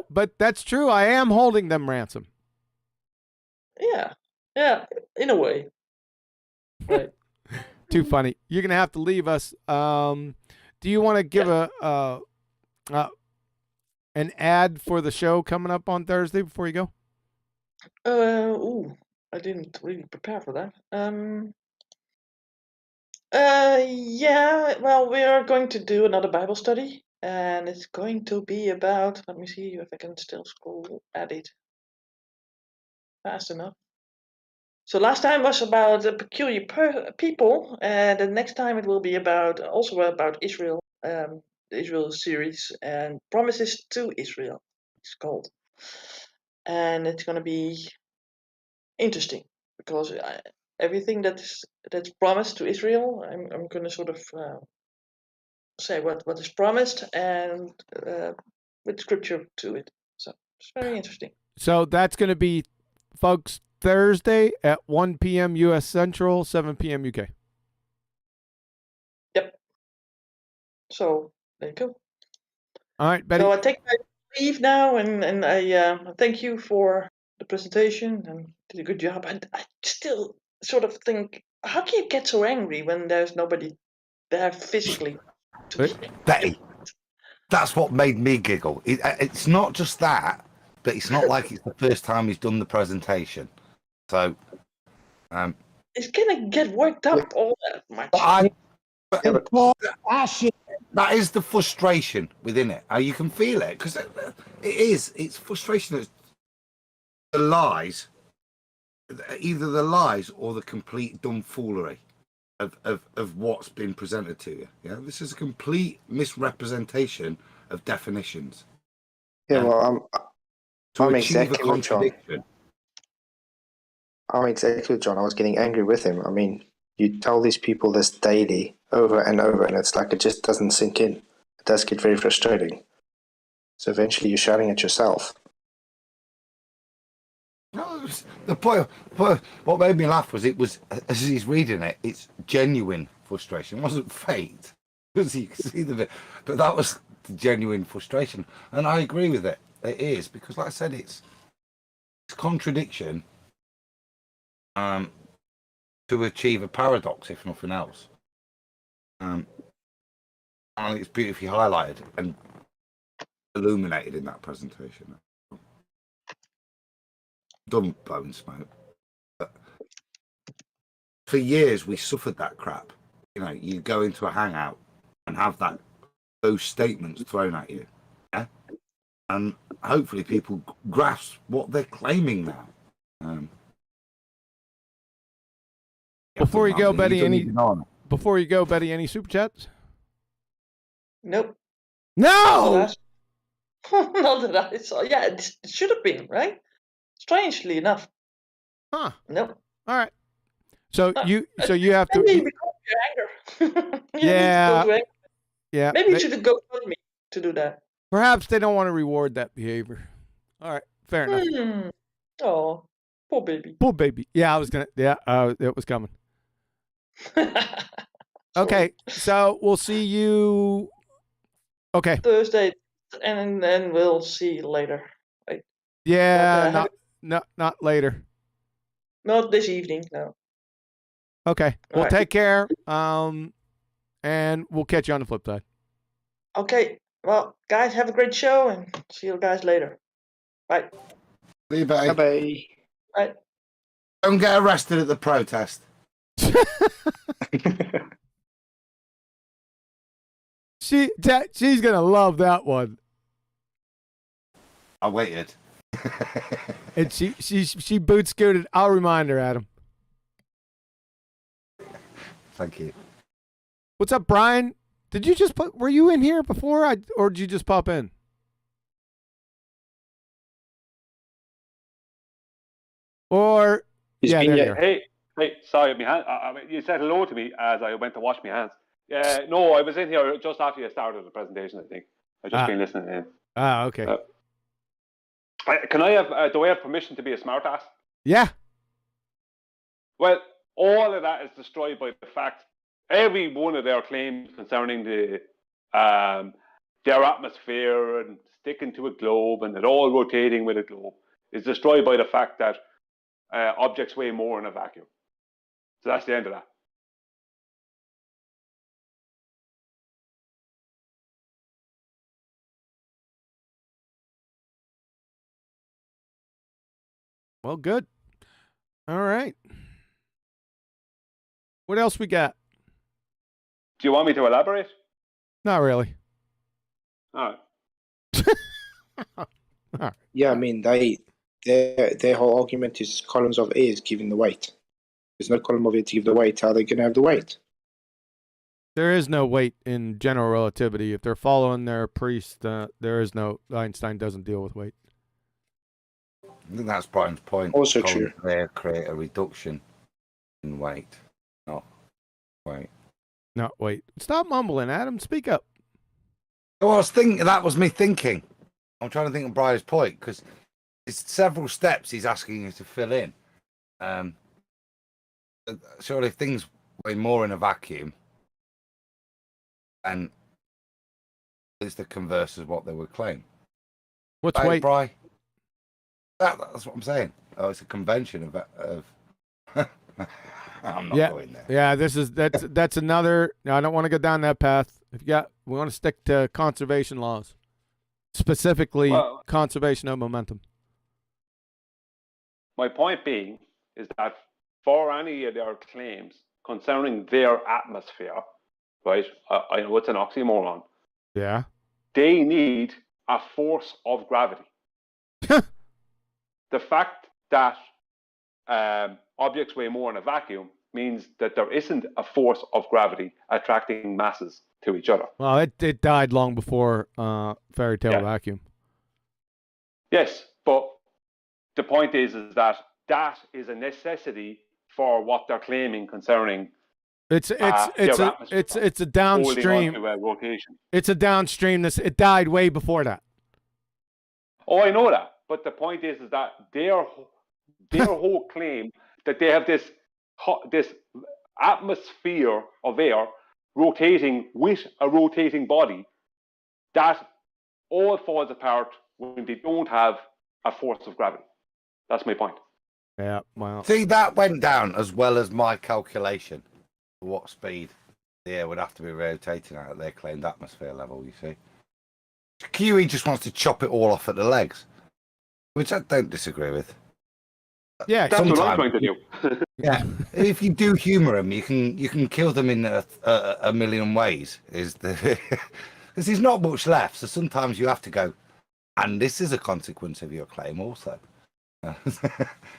But that's true. I am holding them ransom. Yeah, in a way. Right. Too funny. You're gonna have to leave us. Do you want to give an ad for the show coming up on Thursday before you go? I didn't really prepare for that. Yeah. Well, we are going to do another Bible study, and it's going to be about. Let me see if I can still scroll at it fast enough. So last time was about a peculiar people, and the next time it will be about Israel, the Israel series and promises to Israel. It's called, and it's going to be interesting because everything that's promised to Israel, I'm going to sort of say what is promised and with scripture to it. So it's very interesting. So that's going to be, folks, Thursday at 1 p.m. U.S. Central, 7 p.m. UK. Yep. So there you go. All right, Betty. So I take my leave now, and I thank you for the presentation and did a good job. And I still sort of think, how can you get so angry when there's nobody there physically? Betty, that's what made me giggle. It's not just that, but it's not like it's the first time he's done the presentation. So, it's gonna get worked up all that much. Yeah, but That is the frustration within it. You can feel it because it's frustration. It's the lies, either the lies or the complete dumbfoolery of what's been presented to you. Yeah, this is a complete misrepresentation of definitions. yeah, well, to I'm achieve exactly a with John. contradiction. I'm exactly with John. I was getting angry with him. I mean, you tell these people this daily, over and over, and it's like it just doesn't sink in. It does get very frustrating. So eventually you're shouting at yourself. No, the point. What made me laugh was as he's reading it, it's genuine frustration. It wasn't fake, because you can see the bit, but that was the genuine frustration, and I agree with it. It is because, like I said, it's contradiction, to achieve a paradox, if nothing else. And it's beautifully highlighted and illuminated in that presentation. Done blowing smoke. But for years we suffered that crap. You know, you go into a hangout and have those statements thrown at you, yeah, and hopefully people grasp what they're claiming now. Before you go, Betty, any super chats? Nope. No. Not that I saw. Yeah, it should have been, right? Strangely enough. Huh. Nope. All right. So you have to. Maybe because of your anger. You Yeah. need to go to anger. Yeah. Maybe you should go with me to do that. Perhaps they don't want to reward that behavior. All right. Fair enough. Oh, poor baby. Poor baby. Yeah, I was gonna. Yeah, it was coming. Okay, so we'll see you. Okay. Thursday, and then we'll see later. Right? Yeah, not later. Not this evening, no. Okay. Well, right. take care. And we'll catch you on the flip side. Okay. Well, guys, have a great show, and see you guys later. Bye. See you, Betty. Bye. Bye. Don't get arrested at the protest. She's gonna love that one. I waited. And she boot scooted. I'll remind her, Adam. Thank you. What's up, Brian? Did you just were you in here before or did you just pop in? Or yeah, there you are. Hey, sorry, my hand. You said hello to me as I went to wash my hands. No, I was in here just after you started the presentation. I think I've just been listening in. Okay. Can I have? Do I have permission to be a smartass? Yeah. Well, all of that is destroyed by the fact every one of their claims concerning their atmosphere and sticking to a globe and it all rotating with a globe is destroyed by the fact that objects weigh more in a vacuum. So that's the end of that. Well, good. All right. What else we got? Do you want me to elaborate? Not really. All right. Yeah, I mean, their whole argument is columns of air is giving the weight. There's no column of air to give the weight. How are they going to have the weight? There is no weight in general relativity. If they're following their priest, there is no. Einstein doesn't deal with weight. I think that's Brian's point. Also true. They create a reduction in weight, not weight. Not weight. Stop mumbling, Adam. Speak up. Well, I was thinking that was me thinking. I'm trying to think of Brian's point because it's several steps he's asking you to fill in. Surely if things weigh more in a vacuum, and it's the converse of what they would claim. What's weight, Brian? That's what I'm saying. Oh, it's a convention of I'm not going there. Yeah, that's another. No, I don't want to go down that path. We want to stick to conservation laws, specifically conservation of momentum. My point being is that for any of their claims concerning their atmosphere, right? I know it's an oxymoron. Yeah. They need a force of gravity. The fact that objects weigh more in a vacuum means that there isn't a force of gravity attracting masses to each other. Well, it died long before fairy tale vacuum. Yes, but the point is that that is a necessity for what they're claiming concerning It's a downstream. Rotation. It's a downstream. It died way before that. Oh, I know that, but the point is that their whole claim that they have this atmosphere of air rotating with a rotating body, that all falls apart when they don't have a force of gravity. That's my point. Yeah, well. See, that went down as well as my calculation. What speed the air would have to be rotating at their claimed atmosphere level, you see. QE just wants to chop it all off at the legs, which I don't disagree with. Yeah, that's what I'm trying to do. Yeah, if you do humour them, you can kill them in a million ways. Because there's not much left, so sometimes you have to go. And this is a consequence of your claim, also.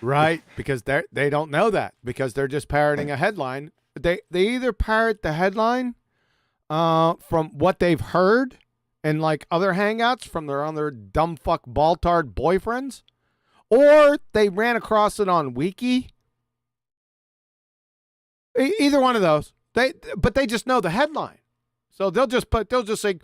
Right, because they don't know that, because they're just parroting a headline. They either parrot the headline from what they've heard in like other hangouts from their other dumb fuck BallTARD boyfriends, or they ran across it on Wiki. Either one of those. But they just know the headline, so they'll just say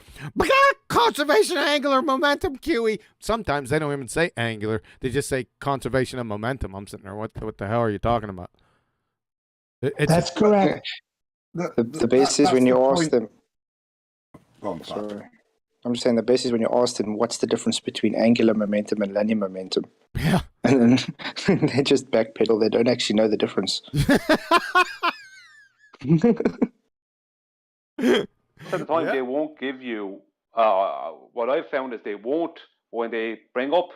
conservation of angular momentum QE. Sometimes they don't even say angular; they just say conservation of momentum. I'm sitting there. What the hell are you talking about? That's correct. The basis when you ask them. Sorry. I'm just saying the basis when you ask them what's the difference between angular momentum and linear momentum. Yeah. And then they just backpedal. They don't actually know the difference. Sometimes they won't give you. What I've found is they won't, when they bring up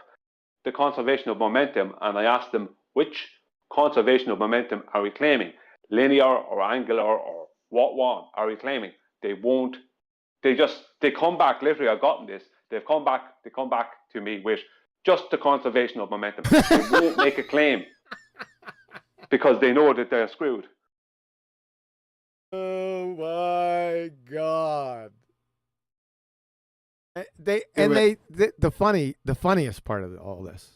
the conservation of momentum, and I ask them which conservation of momentum are we claiming, linear or angular or what one are we claiming? They won't. They come back. Literally, I've gotten this. They come back to me with just the conservation of momentum. They won't make a claim because they know that they're screwed. Oh my God. The funniest part of all this,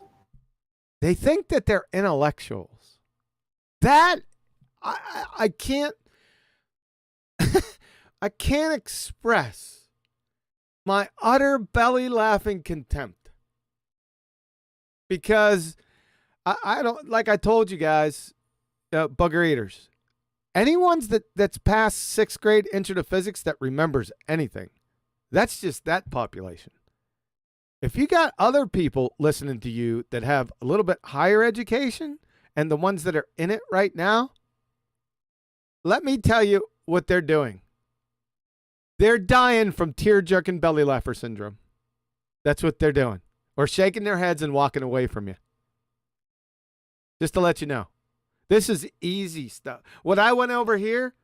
they think that they're intellectuals. That I can't I can't express my utter belly laughing contempt, because I don't, like I told you guys, bugger eaters. Anyone's that's past 6th grade intro to physics that remembers anything, that's just that population. If you got other people listening to you that have a little bit higher education and the ones that are in it right now, let me tell you what they're doing. They're dying from tear-jerking belly laugher syndrome. That's what they're doing. Or shaking their heads and walking away from you. Just to let you know. This is easy stuff. What I went over here,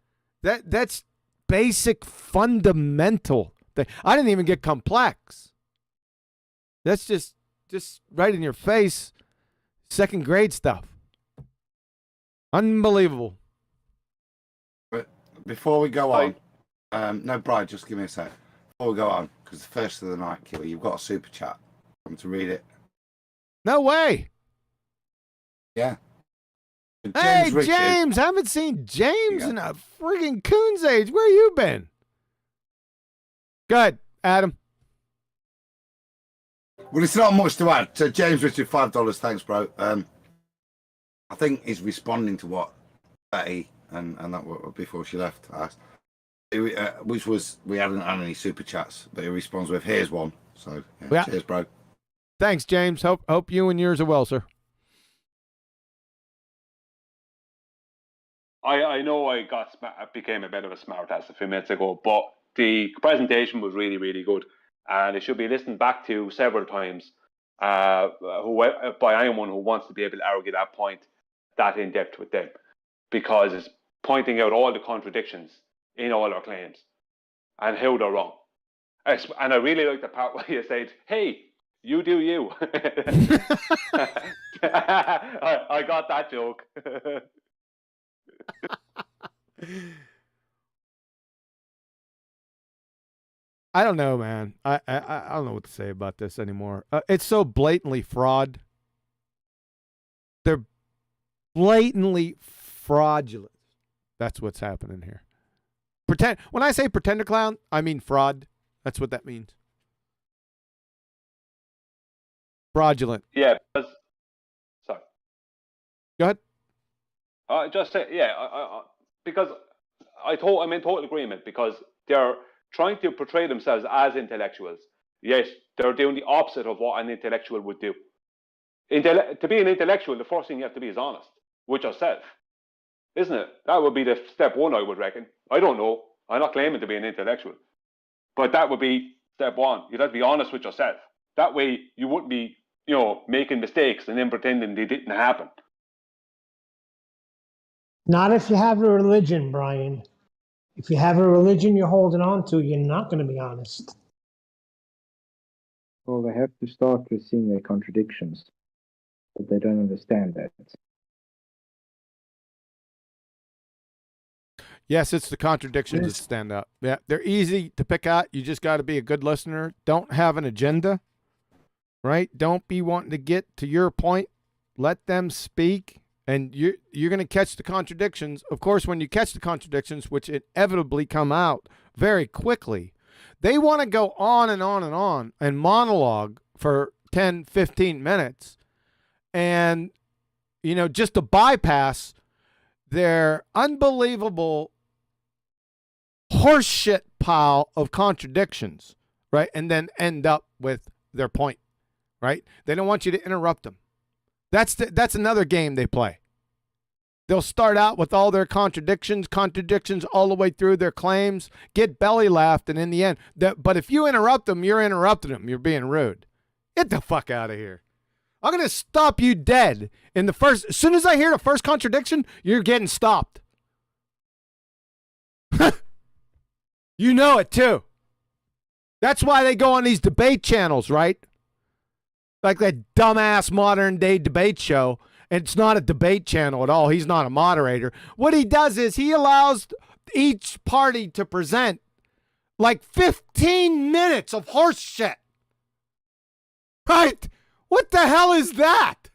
that's basic, fundamental thing. I didn't even get complex. That's just right in your face, 2nd grade stuff. Unbelievable. But before we go on, no, Brian, just give me a sec. Before we go on, because the first of the night, Killer, you've got a super chat. I'm to read it. No way. Yeah. Hey, James, I haven't seen James in a friggin' coon's age. Where you been? Good, Adam. Well, it's not much to add. So James Richard, $5. Thanks, bro. I think he's responding to what Betty and that before she left asked, which was we hadn't had any super chats, but he responds with here's one. So yeah. Cheers, bro. Thanks, James. Hope you and yours are well, sir. I know I became a bit of a smartass a few minutes ago, but the presentation was really, really good, and it should be listened back to several times by anyone who wants to be able to argue that point that in depth with them, because it's pointing out all the contradictions in all our claims. and how they're wrong. And I really like the part where you said, "Hey, you do you." I got that joke. I don't know, man. I don't know what to say about this anymore. It's so blatantly fraud. They're blatantly fraudulent. That's what's happening here. Pretend. When I say pretender clown, I mean fraud. That's what that means. Fraudulent. Yeah. Sorry. Go ahead. Just say, yeah. Because I'm in total agreement, because they're trying to portray themselves as intellectuals. Yes, they're doing the opposite of what an intellectual would do. To be an intellectual, the first thing you have to be is honest with yourself, isn't it? That would be the step one, I would reckon. I don't know. I'm not claiming to be an intellectual, but that would be step one. You'd have to be honest with yourself. That way, you wouldn't be, making mistakes and then pretending they didn't happen. Not if you have a religion, Brian. If you have a religion you're holding on to, you're not going to be honest. Well, they have to start with seeing their contradictions, but they don't understand that. Yes, it's the contradictions that stand out. Yeah, they're easy to pick out. You just got to be a good listener. Don't have an agenda, right? Don't be wanting to get to your point. Let them speak, and you're going to catch the contradictions. Of course, when you catch the contradictions, which inevitably come out very quickly, they want to go on and on and on and monologue for 10, 15 minutes, and, just to bypass their unbelievable horseshit pile of contradictions, right? And then end up with their point, right? They don't want you to interrupt them. That's another game they play. They'll start out with all their contradictions all the way through their claims, get belly laughed, and in the end, but if you interrupt them, you're interrupting them. You're being rude. Get the fuck out of here. I'm going to stop you dead in the first. As soon as I hear the first contradiction, you're getting stopped. You know it too. That's why they go on these debate channels, right? Like that dumbass modern day debate show. And it's not a debate channel at all. He's not a moderator. What he does is he allows each party to present like 15 minutes of horse shit. Right? What the hell is that?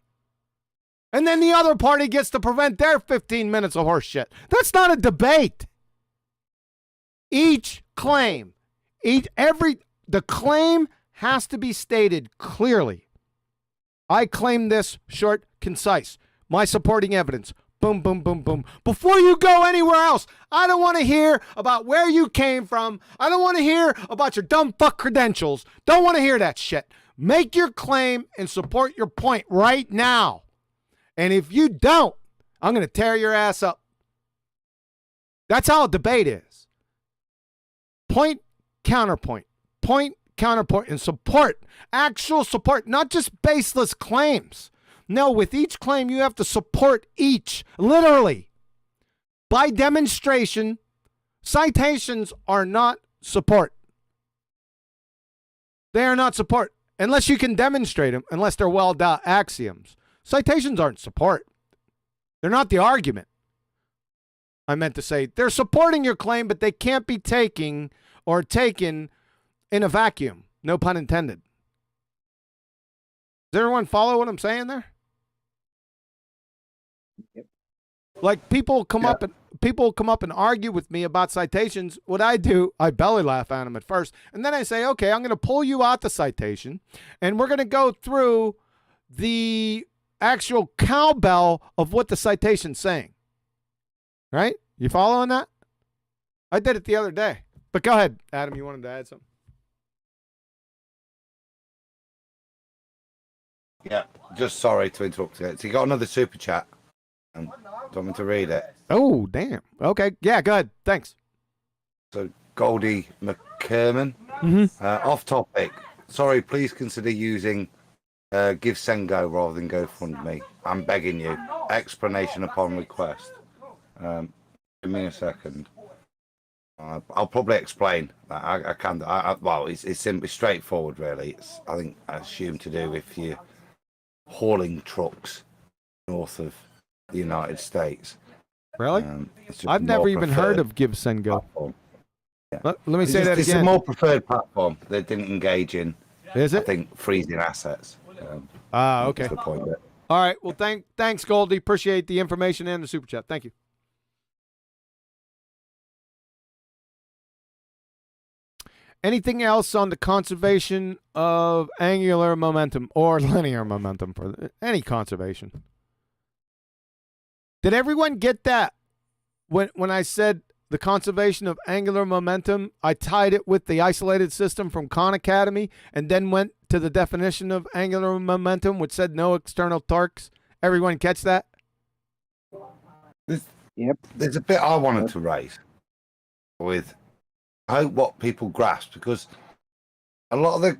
And then the other party gets to prevent their 15 minutes of horse shit. That's not a debate. Each claim, the claim has to be stated clearly. I claim this, short, concise. My supporting evidence. Boom, boom, boom, boom. Before you go anywhere else, I don't want to hear about where you came from. I don't want to hear about your dumb fuck credentials. Don't want to hear that shit. Make your claim and support your point right now. And if you don't, I'm going to tear your ass up. That's how a debate is. Point, counterpoint. Point, counterpoint, and support. Actual support, not just baseless claims. No, with each claim, you have to support each, literally. By demonstration, citations are not support. They are not support, unless you can demonstrate them, unless they're well-doubt axioms. Citations aren't support. They're not the argument. I meant to say, they're supporting your claim, but they can't be taken in a vacuum. No pun intended. Does everyone follow what I'm saying there? Yep. Like people come up and argue with me about citations. What I do, I belly laugh at them at first, and then I say, okay, I'm going to pull you out the citation, and we're going to go through the actual cowbell of what the citation's saying. Right? You following that? I did it the other day. But go ahead, Adam. You wanted to add something? Yeah, just sorry to interrupt you. So you got another super chat. Do you want me to read it? Oh, damn. Okay. Yeah, go ahead. Thanks. So Goldie McKerman. Off topic. Sorry, please consider using Give Sengo rather than GoFundMe. I'm begging you. Explanation upon request. Give me a second. I'll probably explain. I can. Well, it's simply straightforward, really. I think I assume to do if you're hauling trucks north of the United States. Really? I've never even heard of Give Send Go. Yeah. Let me say that again. It's a more preferred platform. They didn't engage in. Is it? I think freezing assets. Okay. That's the point there. All right. Well, thanks, Goldie. Appreciate the information and the super chat. Thank you. Anything else on the conservation of angular momentum or linear momentum for any conservation? Did everyone get that? When I said the conservation of angular momentum, I tied it with the isolated system from Khan Academy and then went to the definition of angular momentum, which said no external torques. Everyone catch that? There's a bit I wanted to raise with I hope what people grasp, because a lot of the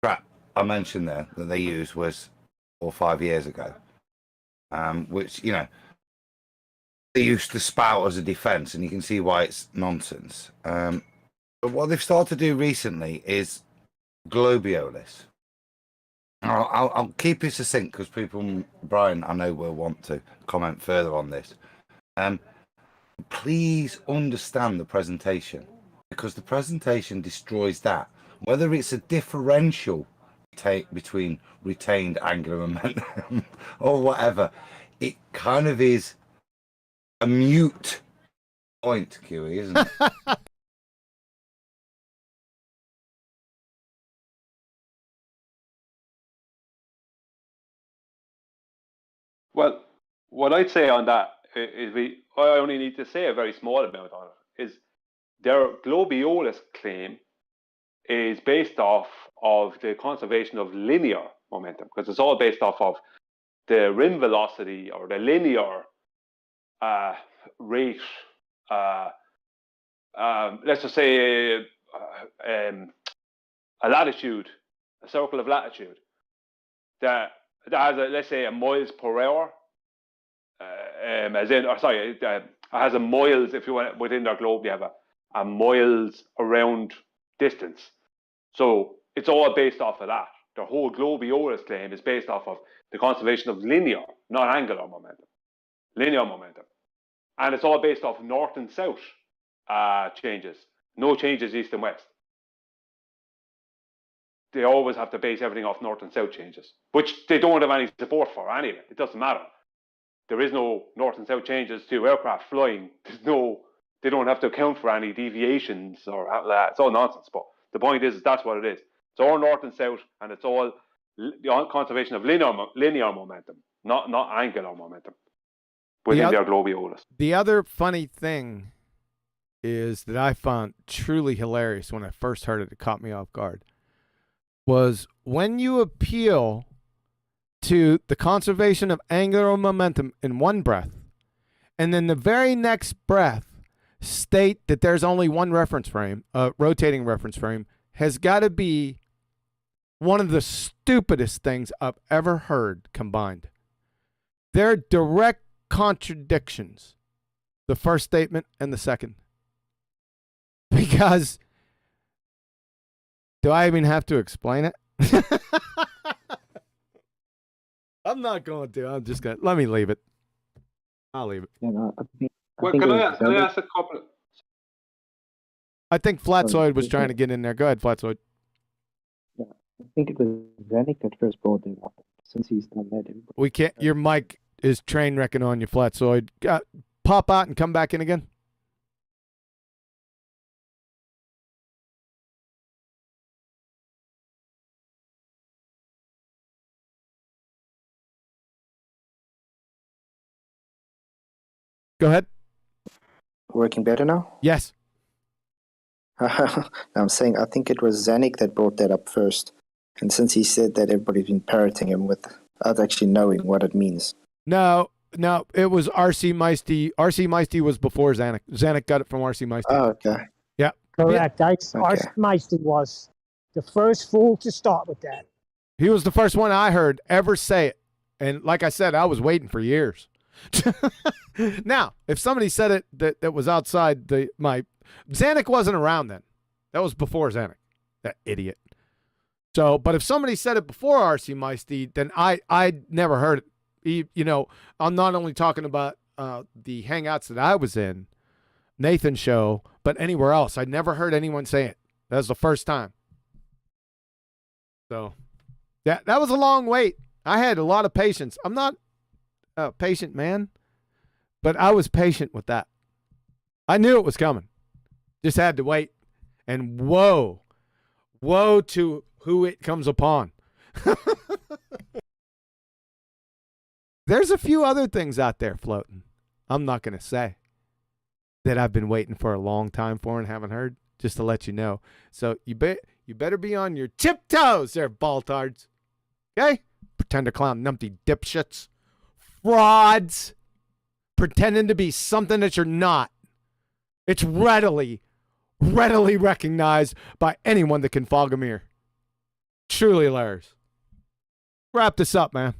crap I mentioned there that they used was 4 or 5 years ago, which, you know, they used to spout as a defense, and you can see why it's nonsense. But what they've started to do recently is Globiolis. I'll keep it succinct because people, Brian, I know will want to comment further on this. Please understand the presentation, because the presentation destroys that. Whether it's a differential between retained angular momentum or whatever, it kind of is a mute point, QE, isn't it? Well, what I'd say on that is I only need to say a very small amount on it, is their Globiolis claim is based off of the conservation of linear momentum, because it's all based off of the rim velocity or the linear rate. Let's just say a latitude, a circle of latitude that has let's say a miles per hour. It has a miles, if you want, within their globe, you have a miles around distance. So it's all based off of that. The whole Globiolis claim is based off of the conservation of linear, not angular momentum. Linear momentum. And it's all based off north and south changes. No changes east and west. They always have to base everything off north and south changes, which they don't have any support for anyway. It doesn't matter. There is no north and south changes to aircraft flying. They don't have to account for any deviations or that. It's all nonsense. But the point is that's what it is. It's all north and south, and it's all the conservation of linear momentum, not angular momentum within their Globiolis. The other funny thing is that I found truly hilarious when I first heard it. It caught me off guard. Was when you appeal to the conservation of angular momentum in one breath, and then the very next breath state that there's only one reference frame, rotating reference frame, has got to be one of the stupidest things I've ever heard combined. They're direct contradictions, the first statement and the second. Because, do I even have to explain it? I'm not going to. I'm just going to. Let me leave it. I'll leave it. Yeah, no, Can I ask a couple? I think Flatsoid was trying to get in there. Go ahead, Flatsoid. Yeah, I think it was Zanik that first brought it up. Since he's done that, We can't. Your mic is train wrecking on you, Flatsoid. Pop out and come back in again. Go ahead. Working better now? Yes. I'm saying I think it was Zanik that brought that up first. And since he said that, everybody's been parroting him without actually knowing what it means. No, it was R.C. Meisty. R.C. Meisty was before Zanik. Zanik got it from R.C. Meisty. Oh, okay. Yeah. Correct. Okay. Meister was the first fool to start with that. He was the first one I heard ever say it. And like I said, I was waiting for years. Now, if somebody said it that was outside my Zanuck wasn't around then. That was before Zanuck. That idiot. So, but if somebody said it before RC Meisty, then I never heard it. You know, I'm not only talking about the hangouts that I was in, Nathan's show, but anywhere else. I never heard anyone say it. That was the first time. So, that was a long wait. I had a lot of patience. I'm not a patient man, but I was patient with that. I knew it was coming. Just had to wait. And woe to who it comes upon. There's a few other things out there floating. I'm not going to say that I've been waiting for a long time for and haven't heard, just to let you know. So you better be on your tiptoes there, BallTARDs. Okay? Pretend to clown numpty dipshits. Frauds. Pretending to be something that you're not. It's readily recognized by anyone that can fog a mirror. Truly hilarious. Wrap this up, man.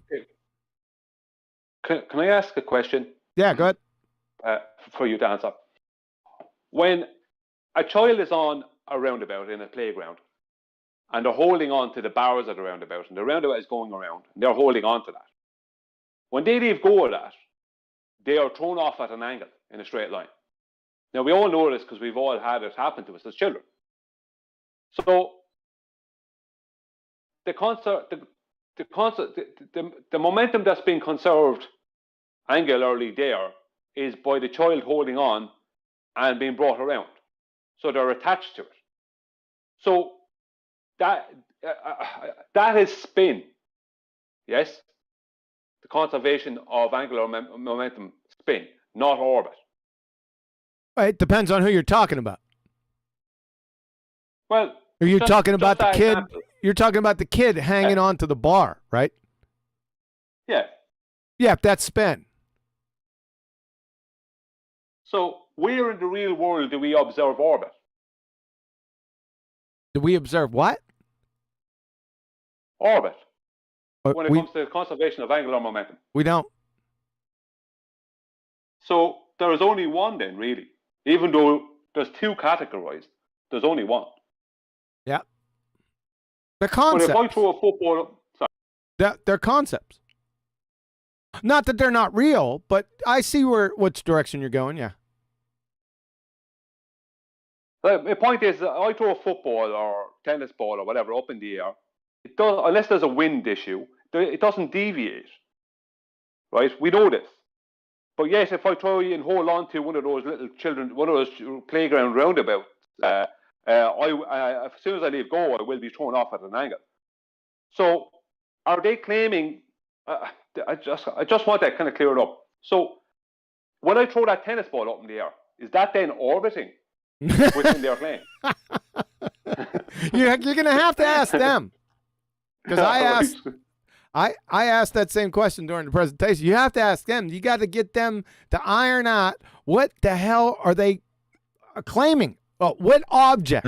Can I ask a question? Yeah, go ahead. For you to answer. When a child is on a roundabout in a playground and they're holding on to the bars of the roundabout and the roundabout is going around and they're holding on to that. When they leave go of that, they are thrown off at an angle in a straight line. Now, we all know this because we've all had it happen to us as children. So, the momentum that's being conserved angularly there is by the child holding on and being brought around. So they're attached to it. So that is spin. Yes? The conservation of angular momentum spin, not orbit. Well, it depends on who you're talking about. Well, are you talking about the kid? Example. You're talking about the kid hanging on to the bar, right? Yeah. Yeah, that's spin. So where in the real world do we observe orbit? Do we observe what? Orbit. When it comes to the conservation of angular momentum. We don't. So there is only one then, really. Even though there's two categorized, there's only one. Yeah. The concepts. But if I throw a football... Sorry. They're concepts. Not that they're not real, but I see which direction you're going, yeah. The point is, I throw a football or tennis ball or whatever up in the air. It does, unless there's a wind issue, it doesn't deviate. Right? We know this. But yet, if I try and hold on to one of those little children, one of those playground roundabouts, as soon as I leave go, I will be thrown off at an angle. So, are they claiming? I just want that kind of cleared up. So, when I throw that tennis ball up in the air, is that then orbiting within their claim? You're going to have to ask them, because I asked that same question during the presentation. You have to ask them. You got to get them to iron out what the hell are they claiming? Well, what object?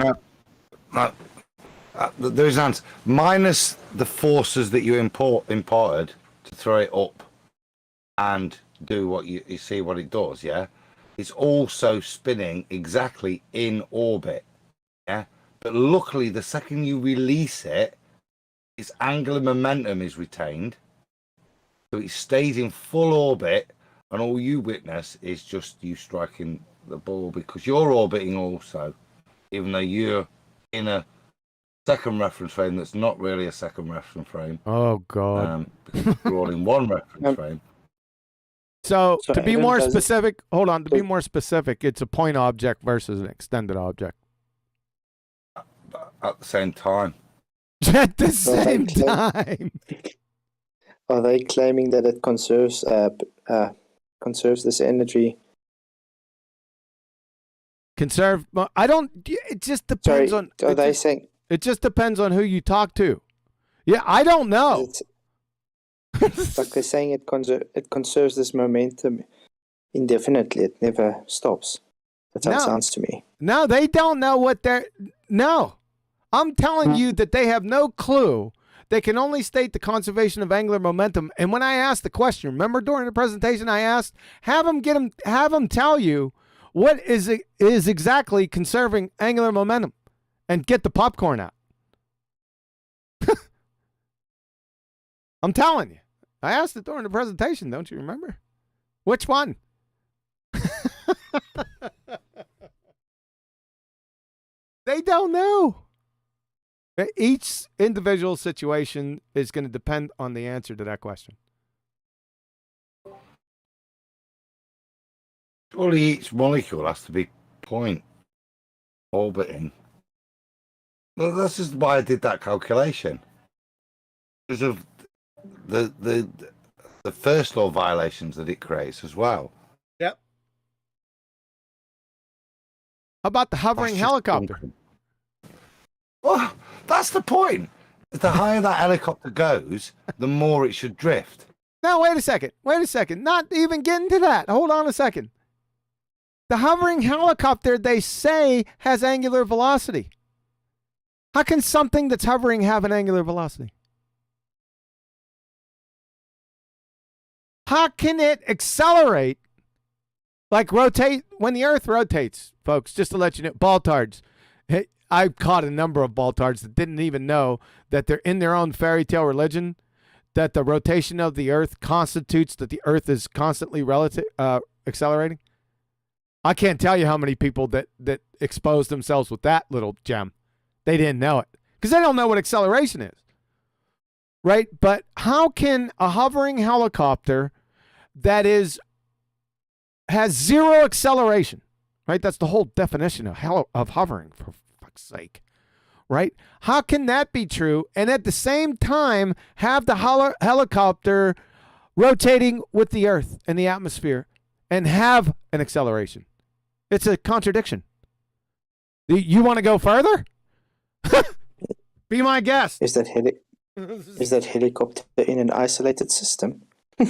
There's an answer. Minus the forces that you imported to throw it up and do what you see what it does, yeah? It's also spinning exactly in orbit, yeah? But luckily, the second you release it, its angular momentum is retained, so it stays in full orbit, and all you witness is just you striking the ball because you're orbiting also, even though you're in a second reference frame that's not really a second reference frame. Oh, God. Because you're all in one reference frame. So to be more specific, hold on, to be more specific, it's a point object versus an extended object. At the same time. At the same time. Are they claiming that it conserves this energy? Conserve? I don't. It just depends on. Are they saying? It just depends on who you talk to. Yeah, I don't know. Like they're saying it conserves this momentum indefinitely. It never stops. That's how it sounds to me. No, they don't know what they're. No. I'm telling you that they have no clue They can only state the conservation of angular momentum. And when I asked the question, remember during the presentation, I asked, have them tell you what is exactly conserving angular momentum, and get the popcorn out. I'm telling you. I asked it during the presentation, don't you remember? Which one? They don't know. Each individual situation is going to depend on the answer to that question. Surely each molecule has to be point orbiting. Well, this is why I did that calculation. Because of the first law violations that it creates as well. Yep. How about the hovering helicopter? Well, that's the point. The higher that helicopter goes, the more it should drift. Now, wait a second. Wait a second. Not even getting to that. Hold on a second. The hovering helicopter, they say, has angular velocity. How can something that's hovering have an angular velocity? How can it accelerate, like rotate, when the Earth rotates, folks, just to let you know, BallTARDs. I caught a number of BallTARDs that didn't even know that they're in their own fairy tale religion, that the rotation of the Earth constitutes that the Earth is constantly accelerating. I can't tell you how many people that exposed themselves with that little gem. They didn't know it because they don't know what acceleration is. Right? But how can a hovering helicopter that has zero acceleration, right? That's the whole definition of hovering, for fuck's sake, right? How can that be true and at the same time have the helicopter rotating with the Earth and the atmosphere and have an acceleration? It's a contradiction. You want to go further? Be my guest. Is that helicopter in an isolated system? I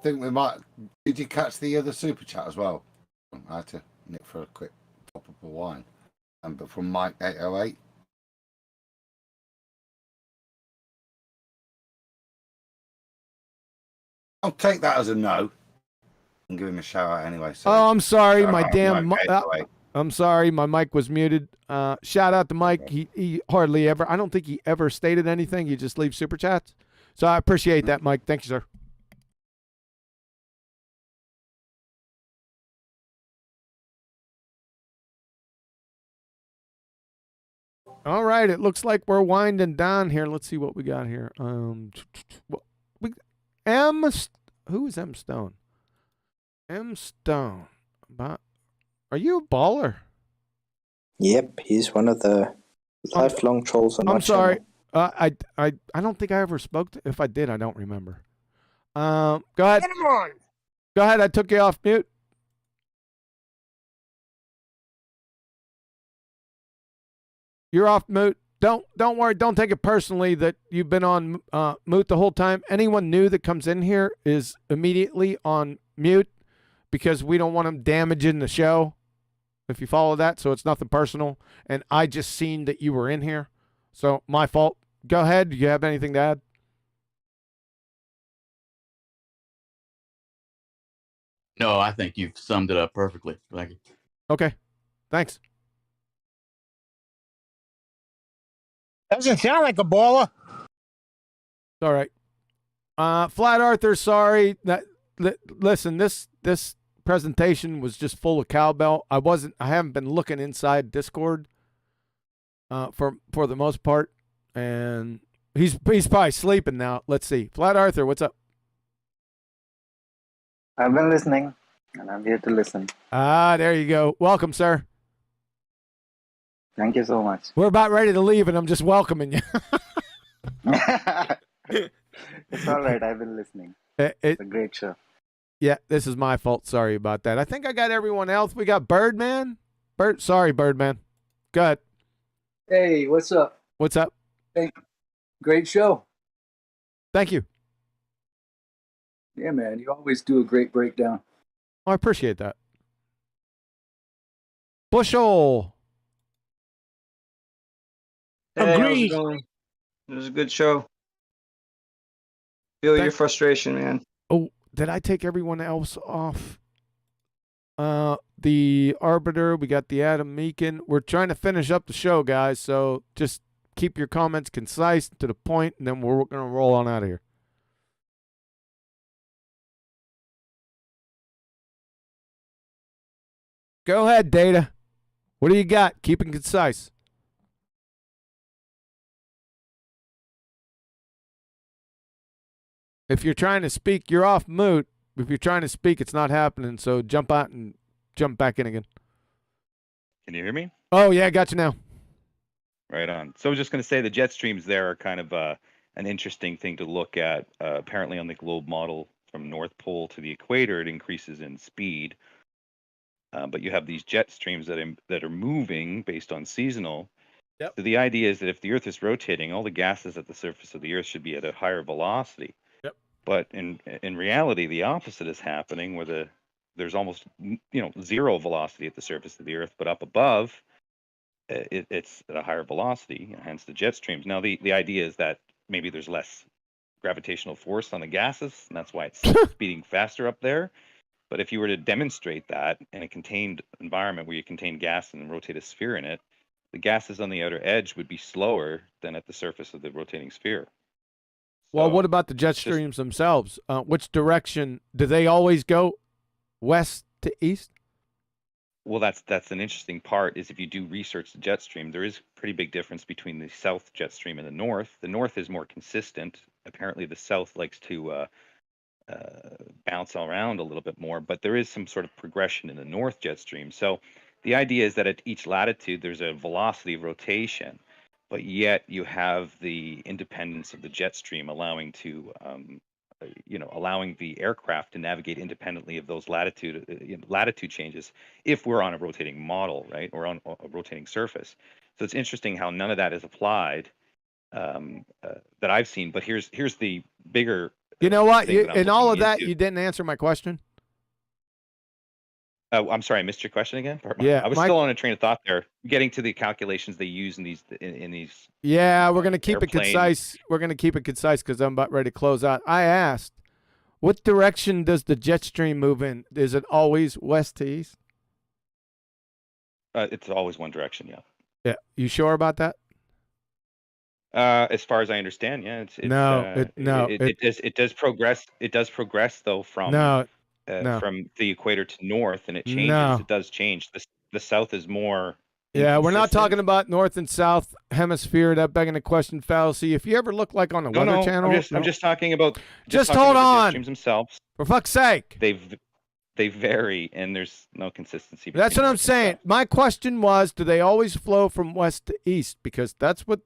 think we might. Did you catch the other super chat as well? I had to nip for a quick top up of wine. But from Mike 808. I'll take that as a no. And give him a shout out anyway. So I'm sorry, my out, damn. Mike 808. I'm sorry, my mic was muted. Shout out to Mike. He hardly ever. I don't think he ever stated anything. He just leaves super chats. So I appreciate that, Mike. Thank you, sir. All right, it looks like we're winding down here. Let's see what we got here. Who is M Stone? M Stone. Are you a baller? Yep, he's one of the lifelong trolls on my I'm sorry. channel. I don't think I ever spoke to. If I did, I don't remember. Go ahead. Get him on. Go ahead. I took you off mute. You're off mute. Don't worry. Don't take it personally that you've been on mute the whole time. Anyone new that comes in here is immediately on mute because we don't want them damaging the show. If you follow that, so it's nothing personal. And I just seen that you were in here, so my fault. Go ahead. Do you have anything to add? No, I think you've summed it up perfectly. Thank you. Okay. Thanks. Doesn't sound like a baller. All right. Flat Arthur, sorry. Listen, this presentation was just full of cowbell. I haven't been looking inside Discord for the most part, and he's probably sleeping now. Let's see. Flat Arthur, what's up? I've been listening, and I'm here to listen. There you go. Welcome, sir. Thank you so much. We're about ready to leave, and I'm just welcoming you. It's all right. I've been listening. It's a great show. Yeah, this is my fault. Sorry about that. I think I got everyone else. We got Birdman. Sorry, Birdman. Go ahead. Hey, what's up? What's up? Hey, great show. Thank you. Yeah, man, you always do a great breakdown. Oh, I appreciate that. Bushel. Hey, how's it Agreed. going? It was a good show. Feel your frustration, man. Oh, did I take everyone else off? The Arbiter, we got the Adam Meakin. We're trying to finish up the show, guys, so just keep your comments concise, to the point, and then we're going to roll on out of here. Go ahead, Data. What do you got? Keep it concise. If you're trying to speak, you're off mute. If you're trying to speak, it's not happening, so jump out and jump back in again. Can you hear me? Oh, yeah, got you now. Right on. So I was just going to say the jet streams there are kind of an interesting thing to look at. Apparently on the globe model from North Pole to the equator, it increases in speed. But you have these jet streams that are moving based on seasonal. Yep. So the idea is that if the Earth is rotating, all the gases at the surface of the Earth should be at a higher velocity. Yep. But in reality, the opposite is happening, where there's almost zero velocity at the surface of the Earth, but up above, it's at a higher velocity, hence the jet streams. Now the idea is that maybe there's less gravitational force on the gases, and that's why it's speeding faster up there. But if you were to demonstrate that in a contained environment where you contain gas and rotate a sphere in it, the gases on the outer edge would be slower than at the surface of the rotating sphere. Well, what about the jet streams themselves? Which direction do they always go? West to east? Well, that's an interesting part. Is if you do research the jet stream, there is a pretty big difference between the south jet stream and the north. The north is more consistent. Apparently, the south likes to bounce around a little bit more, but there is some sort of progression in the north jet stream. So the idea is that at each latitude, there's a velocity of rotation, but yet you have the independence of the jet stream allowing the aircraft to navigate independently of those latitude changes if we're on a rotating model, right, or on a rotating surface. So it's interesting how none of that is applied that I've seen. But here's the bigger. You know what? In all of that, into. you didn't answer my question. I'm sorry, I missed your question again. Yeah, I was still on a train of thought there, getting to the calculations they use in these. Yeah, we're gonna keep it airplane. concise. We're gonna keep it concise because I'm about ready to close out. I asked, what direction does the jet stream move in? Is it always west to east? It's always one direction. Yeah. Yeah. You sure about that? As far as I understand, yeah. It does progress. It does progress though from from the equator to north, and it changes. No. It does change. The south is more. Yeah, we're not talking about north and south hemisphere. That begging the question fallacy. If you ever look like on the Weather Channel, I'm just talking about. Just hold on. The jet streams themselves. For fuck's sake. They vary, and there's no consistency. That's what I'm saying. My question was, do they always flow from west to east? Because that's what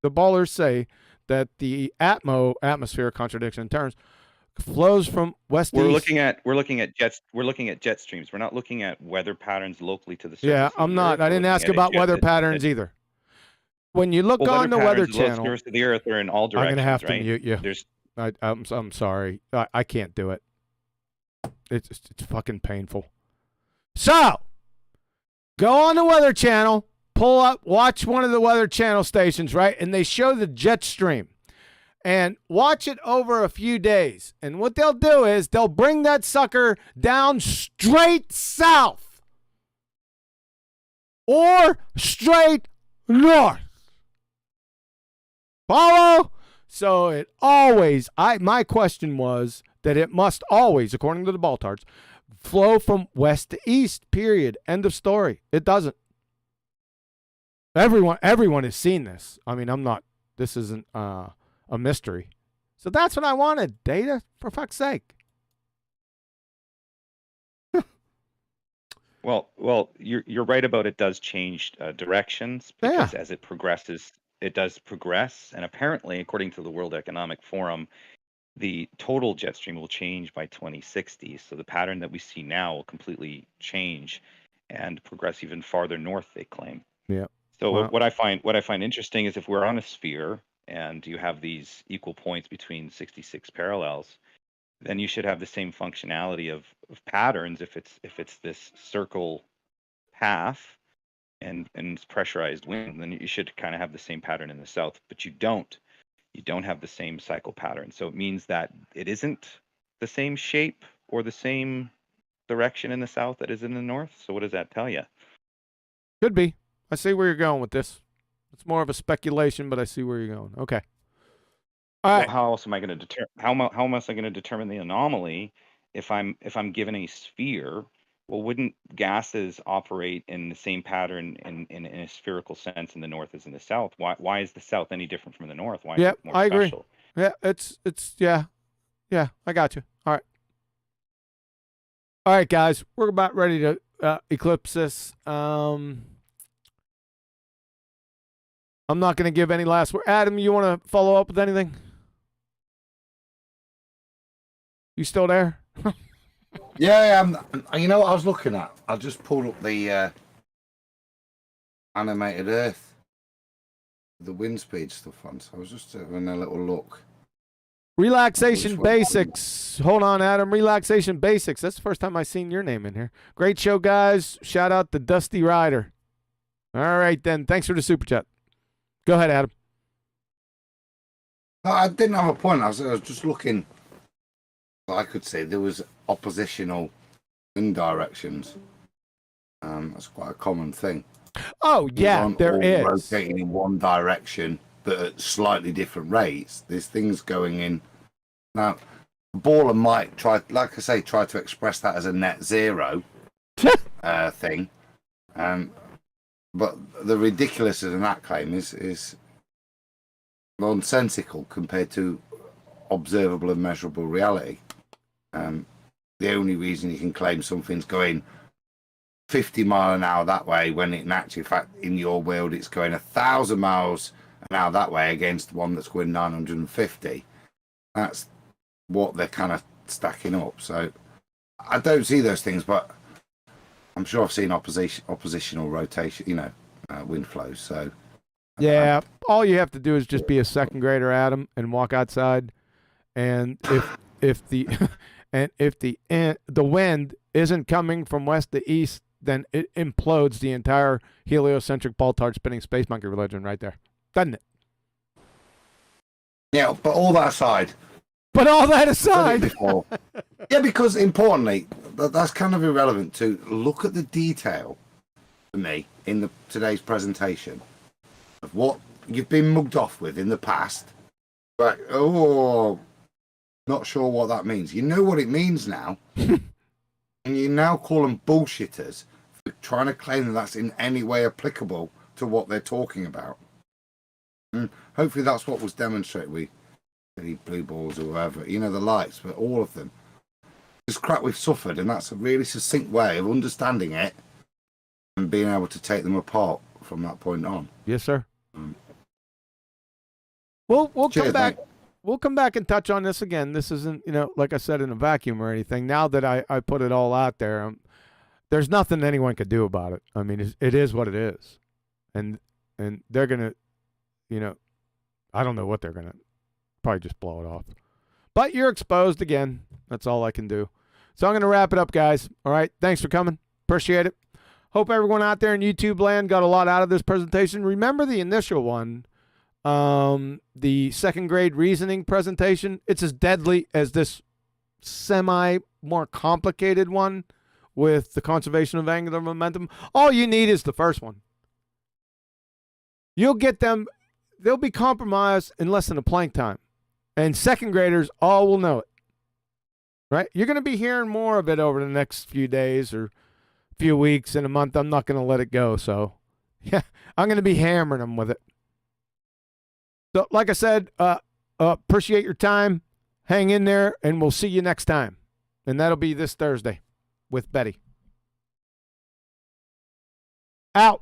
the ballers say, that the atmosphere, contradiction in terms, flows from west to east. We're looking at jet streams. We're not looking at weather patterns locally to the surface. Yeah, I'm not. I didn't ask about weather patterns either. When you look on the Weather Channel, the surface of the Earth are in all directions. I'm gonna have to right? mute you. I'm sorry. I can't do it. It's fucking painful. So, go on the Weather Channel, pull up, watch one of the Weather Channel stations, right? And they show the jet stream. And watch it over a few days. And what they'll do is they'll bring that sucker down straight south or straight north. Follow? So it always, my question was that it must always, according to the BallTARDs, flow from west to east, period. End of story. It doesn't. Everyone has seen this. I mean, this isn't a mystery. So that's what I wanted, Data, for fuck's sake. Well, you're right about it does change directions because as it progresses, it does progress. And apparently, according to the World Economic Forum, the total jet stream will change by 2060. So the pattern that we see now will completely change and progress even farther north, they claim. Yeah. So what I find interesting is if we're on a sphere and you have these equal points between 66 parallels, then you should have the same functionality of patterns if it's this circle path and it's pressurized wind, then you should kind of have the same pattern in the south, but you don't. You don't have the same cycle pattern. So it means that it isn't the same shape or the same direction in the south that is in the north. So what does that tell you? Could be. I see where you're going with this. It's more of a speculation, but I see where you're going. Okay. All right. Well, how else am I going to determine? How am I going to determine the anomaly if I'm given a sphere? Well, wouldn't gases operate in the same pattern in a spherical sense in the north as in the south? Why is the south any different from the north? Why is it more I agree. special? Yeah, it's yeah. I got you. All right. All right, guys, we're about ready to eclipse this. I'm not going to give any last word. Adam, you want to follow up with anything? You still there? Yeah, you know what I was looking at? I just pulled up the animated Earth, the wind speed stuff on. So I was just having a little look. Relaxation Basics. Hold on, Adam. Relaxation Basics. That's the first time I've seen your name in here. Great show, guys. Shout out to Dusty Rider. All right, then. Thanks for the super chat. Go ahead, Adam. No, I didn't have a point. I was just looking. I could say there was oppositional wind directions. That's quite a common thing. Oh, yeah, there is. Rotating in one direction, but at slightly different rates. There's things going in. Now, Baller might try, like I say, try to express that as a net zero thing. But the ridiculousness in that claim is nonsensical compared to observable and measurable reality. The only reason you can claim something's going 50 miles an hour that way when in actual fact in your world it's going 1,000 miles an hour that way against one that's going 950. That's what they're kind of stacking up. So I don't see those things, but I'm sure I've seen oppositional rotation, wind flows. So yeah, all you have to do is just be a second grader, Adam, and walk outside. And if the the wind isn't coming from west to east, then it implodes the entire heliocentric BallTARD spinning space monkey religion right there, doesn't it? Yeah, but all that aside. Yeah, because importantly, that's kind of irrelevant to look at the detail for me in today's presentation of what you've been mugged off with in the past. But not sure what that means. You know what it means now, and you now call them bullshitters for trying to claim that that's in any way applicable to what they're talking about. And hopefully that's what was demonstrated with the blue balls or whatever, the lights, but all of them. This crap we've suffered, and that's a really succinct way of understanding it and being able to take them apart from that point on. Yes, sir. We'll come back. Mate. We'll come back and touch on this again. This isn't, like I said, in a vacuum or anything. Now that I put it all out there, there's nothing anyone could do about it. I mean, it is what it is. And they're going to, I don't know what they're going to, probably just blow it off. But you're exposed again. That's all I can do. So I'm going to wrap it up, guys. All right. Thanks for coming. Appreciate it. Hope everyone out there in YouTube land got a lot out of this presentation. Remember the initial one. The second grade reasoning presentation, it's as deadly as this more complicated one with the conservation of angular momentum. All you need is the first one. You'll get them. They'll be compromised in less than a Planck time. And second graders all will know it. Right? You're going to be hearing more of it over the next few days or few weeks and a month. I'm not going to let it go. So, yeah, I'm going to be hammering them with it. So, like I said, appreciate your time. Hang in there, and we'll see you next time. And that'll be this Thursday with Betty. Out.